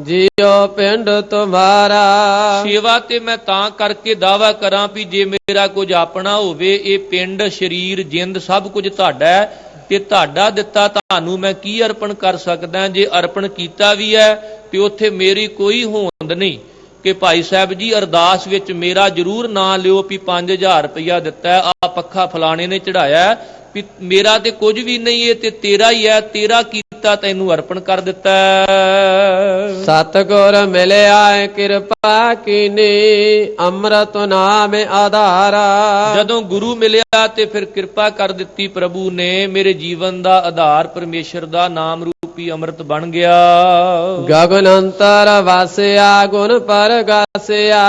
ਜੀਉ ਪਿੰਡ ਤੁਮਾਰਾ। ਸੇਵਾ ਤੇ ਮੈਂ ਤਾਂ ਕਰਕੇ ਦਾਵਾ ਕਰਾਂ ਵੀ ਜੇ ਮੇਰਾ ਕੁਝ ਆਪਣਾ ਹੋਵੇ, ਇਹ ਪਿੰਡ, ਸਰੀਰ, ਜਿੰਦ ਸਭ ਕੁਝ ਤੁਹਾਡਾ ਹੈ ਤੇ ਤੁਹਾਡਾ ਦਿੱਤਾ ਤੁਹਾਨੂੰ ਮੈਂ ਕੀ ਅਰਪਣ ਕਰ ਸਕਦਾ? ਜੇ ਅਰਪਣ ਕੀਤਾ ਵੀ ਹੈ ਤੇ ਉੱਥੇ ਮੇਰੀ ਕੋਈ ਹੋਂਦ ਨਹੀਂ ਕਿ ਭਾਈ ਸਾਹਿਬ ਜੀ ਅਰਦਾਸ ਵਿੱਚ ਮੇਰਾ ਜ਼ਰੂਰ ਨਾਂ ਲਿਓ ਵੀ 5000 ਰੁਪਇਆ ਦਿੱਤਾ, ਆ ਪੱਖਾ ਫਲਾਣੇ ਨੇ ਚੜਾਇਆ, ਵੀ ਮੇਰਾ ਤੇ ਕੁਝ ਵੀ ਨਹੀਂ, ਇਹ ਤੇ ਤੇਰਾ ਹੀ ਹੈ, ਤੇਰਾ ਕੀਤਾ ਤੈਨੂੰ ਅਰਪਣ ਕਰ ਦਿੱਤਾ। ਸਤਿਗੁਰ ਮਿਲਿਆ ਕਿਰਪਾ ਕੀਨੀ, ਅੰਮ੍ਰਿਤ ਨਾਮ ਆਧਾਰਾ। ਜਦੋਂ ਗੁਰੂ ਮਿਲਿਆ ਤੇ ਫਿਰ ਕਿਰਪਾ ਕਰ ਦਿੱਤੀ ਪ੍ਰਭੂ ਨੇ। ਮੇਰੇ ਜੀਵਨ ਦਾ ਆਧਾਰ ਪਰਮੇਸ਼ਰ ਦਾ ਨਾਮ ਰੂਪੀ ਅੰਮ੍ਰਿਤ ਬਣ ਗਿਆ। ਗਗਨ ਅੰਤਰ ਵਾਸਿਆ ਗੁਣ ਪਰਗਾਸਿਆ,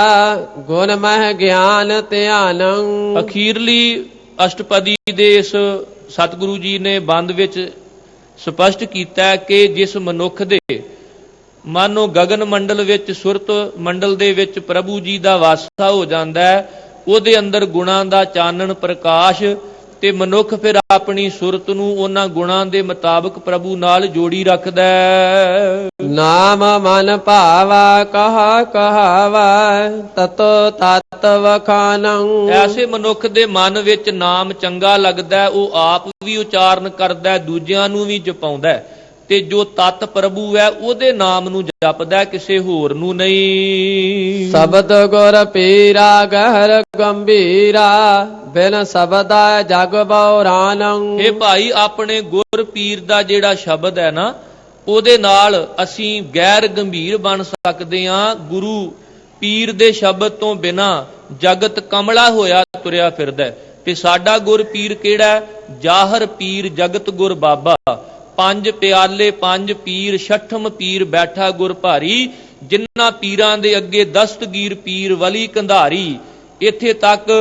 ਗੁਣ ਮਹਿ ਗਿਆਨ ਧਿਆਨੰ। ਅਖੀਰਲੀ ਅਸ਼ਟਪਦੀ ਦੇ ਇਸ ਸਤਿਗੁਰੂ ਜੀ ਨੇ ਬੰਦ ਵਿੱਚ ਸਪਸ਼ਟ ਕੀਤਾ ਕਿ ਜਿਸ ਮਨੁੱਖ ਦੇ ਮਾਨੋ ਗਗਨ ਮੰਡਲ ਵਿੱਚ, ਸੁਰਤ ਮੰਡਲ ਦੇ ਵਿੱਚ ਪ੍ਰਭੂ ਜੀ ਦਾ ਵਾਸਾ ਹੋ ਜਾਂਦਾ ਹੈ, ਉਹਦੇ ਅੰਦਰ ਗੁਣਾਂ ਦਾ ਚਾਨਣ ਪ੍ਰਕਾਸ਼, ਤੇ ਮਨੁੱਖ ਫਿਰ ਆਪਣੀ ਸੁਰਤ ਨੂੰ ਉਹਨਾਂ ਗੁਣਾਂ ਦੇ ਮੁਤਾਬਕ ਪ੍ਰਭੂ ਨਾਲ ਜੋੜੀ ਰੱਖਦਾ ਹੈ। ਨਾਮ ਮਨ ਭਾਵਾ ਕਹਾ ਕਹਾਵਾ, ਤਤੋ ਤਤ ਵਖਾਨੰ। ਐਸੇ ਮਨੁੱਖ ਦੇ ਮਨ ਵਿੱਚ ਨਾਮ ਚੰਗਾ ਲੱਗਦਾ, ਉਹ ਆਪ ਵੀ ਉਚਾਰਨ ਕਰਦਾ, ਦੂਜਿਆਂ ਨੂੰ ਵੀ ਜਪਾਉਂਦਾ, ਤੇ ਜੋ ਤਤ ਪ੍ਰਭੂ ਹੈ ਉਹਦੇ ਨਾਮ ਨੂੰ ਜਪਦਾ, ਕਿਸੇ ਹੋਰ ਨੂੰ ਨਹੀਂ। ਸ਼ਬਦ ਗੁਰ ਪੀਰਾ ਗਹਿਰ ਗੰਭੀਰਾ, ਬਿਨ ਸ਼ਬਦਾ ਜਗ ਬਉਰਾਨੰ। ਇਹ ਭਾਈ ਆਪਣੇ ਗੁਰ ਪੀਰ ਦਾ ਜਿਹੜਾ ਸ਼ਬਦ ਹੈ ਨਾ, ਉਹਦੇ ਨਾਲ ਅਸੀਂ ਗੈਰ ਗੰਭੀਰ ਬਣ ਸਕਦੇ ਹਾਂ। ਗੁਰੂ ਪੀਰ ਦੇ ਸ਼ਬਦ ਤੋਂ ਬਿਨਾ ਜਗਤ ਕਮਲਾ ਹੋਇਆ ਤੁਰਿਆ ਫਿਰਦਾ, ਤੇ ਸਾਡਾ ਗੁਰ ਪੀਰ ਕਿਹੜਾ? ਜਾਹਰ ਪੀਰ ਜਗਤ ਗੁਰ ਬਾਬਾ। ਪੰਜ ਪਿਆਲੇ ਪੰਜ ਪੀਰ, ਛਠਮ ਪੀਰ ਬੈਠਾ ਗੁਰ ਭਾਰੀ। ਜਿਨ੍ਹਾਂ ਪੀਰਾਂ ਦੇ ਅੱਗੇ ਦਸਤਗੀਰ ਪੀਰ ਵਲੀ ਕੰਧਾਰੀ। ਇੱਥੇ ਤੱਕ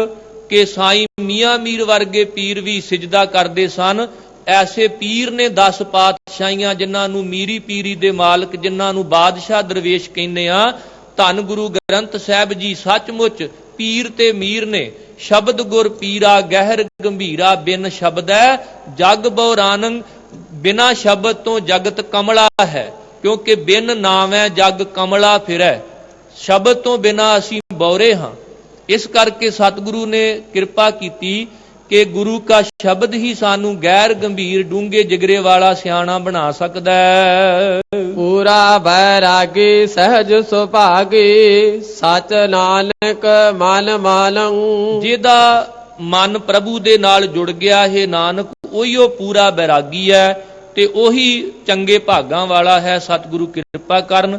ਕਿ ਸਾਈਂ ਮੀਆਂ ਮੀਰ ਵਰਗੇ ਪੀਰ ਵੀ ਸਿਜਦਾ ਕਰਦੇ ਸਨ। ਐਸੇ ਪੀਰ ਨੇ 10 ਪਾਤਸ਼ਾਹੀਆਂ, ਜਿਨ੍ਹਾਂ ਨੂੰ ਮੀਰੀ ਪੀਰੀ ਦੇ ਮਾਲਕ, ਜਿਨ੍ਹਾਂ ਨੂੰ ਬਾਦਸ਼ਾਹ ਦਰਵੇਸ਼ ਕਹਿੰਦੇ ਆ। ਧੰਨ ਗੁਰੂ ਗ੍ਰੰਥ ਸਾਹਿਬ ਜੀ ਸੱਚਮੁੱਚ ਪੀਰ ਤੇ ਮੀਰ ਨੇ। ਸ਼ਬਦ ਗੁਰ ਪੀਰਾ ਗਹਿਰ ਗੰਭੀਰਾ, ਬਿਨ ਸ਼ਬਦੈ ਜਗ ਬਉਰਾਨੰ। ਬਿਨਾ ਸ਼ਬਦ ਤੋਂ ਜਗਤ ਕਮਲਾ ਹੈ, ਕਿਉਂਕਿ ਬਿਨ ਨਾਮੈ ਜਗ ਕਮਲਾ ਫਿਰੈ। ਸ਼ਬਦ ਤੋਂ ਬਿਨਾ ਅਸੀਂ ਬੌਰੇ ਹਾਂ। ਇਸ ਕਰਕੇ ਸਤਿਗੁਰੂ ਨੇ ਕਿਰਪਾ ਕੀਤੀ ਕਿ ਗੁਰੂ ਕਾ ਸ਼ਬਦ ਹੀ ਸਾਨੂੰ ਗੈਰ ਗੰਭੀਰ ਡੂੰਘੇ ਜਿਗਰੇ ਵਾਲਾ ਸਿਆਣਾ ਬਣਾ ਸਕਦਾ ਹੈ। ਪੂਰਾ ਬੈਰਾਗੀ ਸਹਿਜ ਸੁਭਾਗੀ, ਸਚ ਨਾਨਕ ਮਨ ਮਾਨੰ। ਜਿਹਦਾ ਮਨ ਪ੍ਰਭੂ ਦੇ ਨਾਲ ਜੁੜ ਗਿਆ ਹੈ ਨਾਨਕ, ਉਹੀ ਉਹ ਪੂਰਾ ਬੈਰਾਗੀ ਹੈ ਤੇ ਉਹੀ ਚੰਗੇ ਭਾਗਾਂ ਵਾਲਾ ਹੈ। ਸਤਿਗੁਰੂ ਕਿਰਪਾ ਕਰਨ।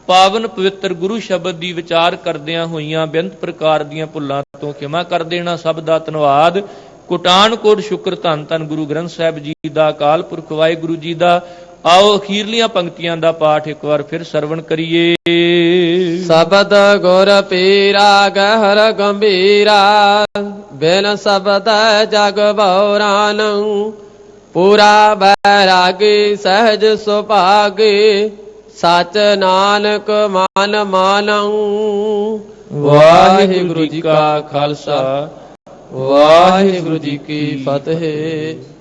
ਪਾਵਨ ਪਵਿੱਤਰ ਗੁਰੂ ਸ਼ਬਦ ਦੀ ਵਿਚਾਰ ਕਰਦਿਆਂ ਹੋਈਆਂ ਬੇਅੰਤ ਪ੍ਰਕਾਰ ਦੀਆਂ ਭੁੱਲਾਂ ਤੋਂ ਖਿਮਾ ਕਰ ਦੇਣਾ। ਸਭ ਦਾ ਧੰਨਵਾਦ। ਕੋਟਾਨ ਕੋਟ ਸ਼ੁਕਰ ਧੰਨ ਧੰਨ ਗੁਰੂ ਗ੍ਰੰਥ ਸਾਹਿਬ ਜੀ ਦਾ, ਅਕਾਲ ਪੁਰਖ ਵਾਹਿਗੁਰੂ ਜੀ ਦਾ। ਆਓ ਅਖੀਰਲੀਆਂ ਪੰਕਤੀਆਂ ਦਾ ਪਾਠ ਇੱਕ ਵਾਰ ਫਿਰ ਸਰਵਣ ਕਰੀਏ। ਸ਼ਬਦ ਗੁਰ ਪੀਰਾ ਗਹਿਰ ਗੰਭੀਰਾ, ਬਿਨ ਸ਼ਬਦ ਜਗ ਬਉਰਾਨੰ। ਪੂਰਾ ਬੈਰਾਗੀ ਸਹਿਜ ਸੁਭਾਗੀ, ਸਚ ਨਾਨਕ ਮਨ ਮਾਨੰ। ਵਾਹਿਗੁਰੂ ਜੀ ਕਾ ਖਾਲਸਾ, ਵਾਹਿਗੁਰੂ ਜੀ ਕੀ ਫਤਿਹ।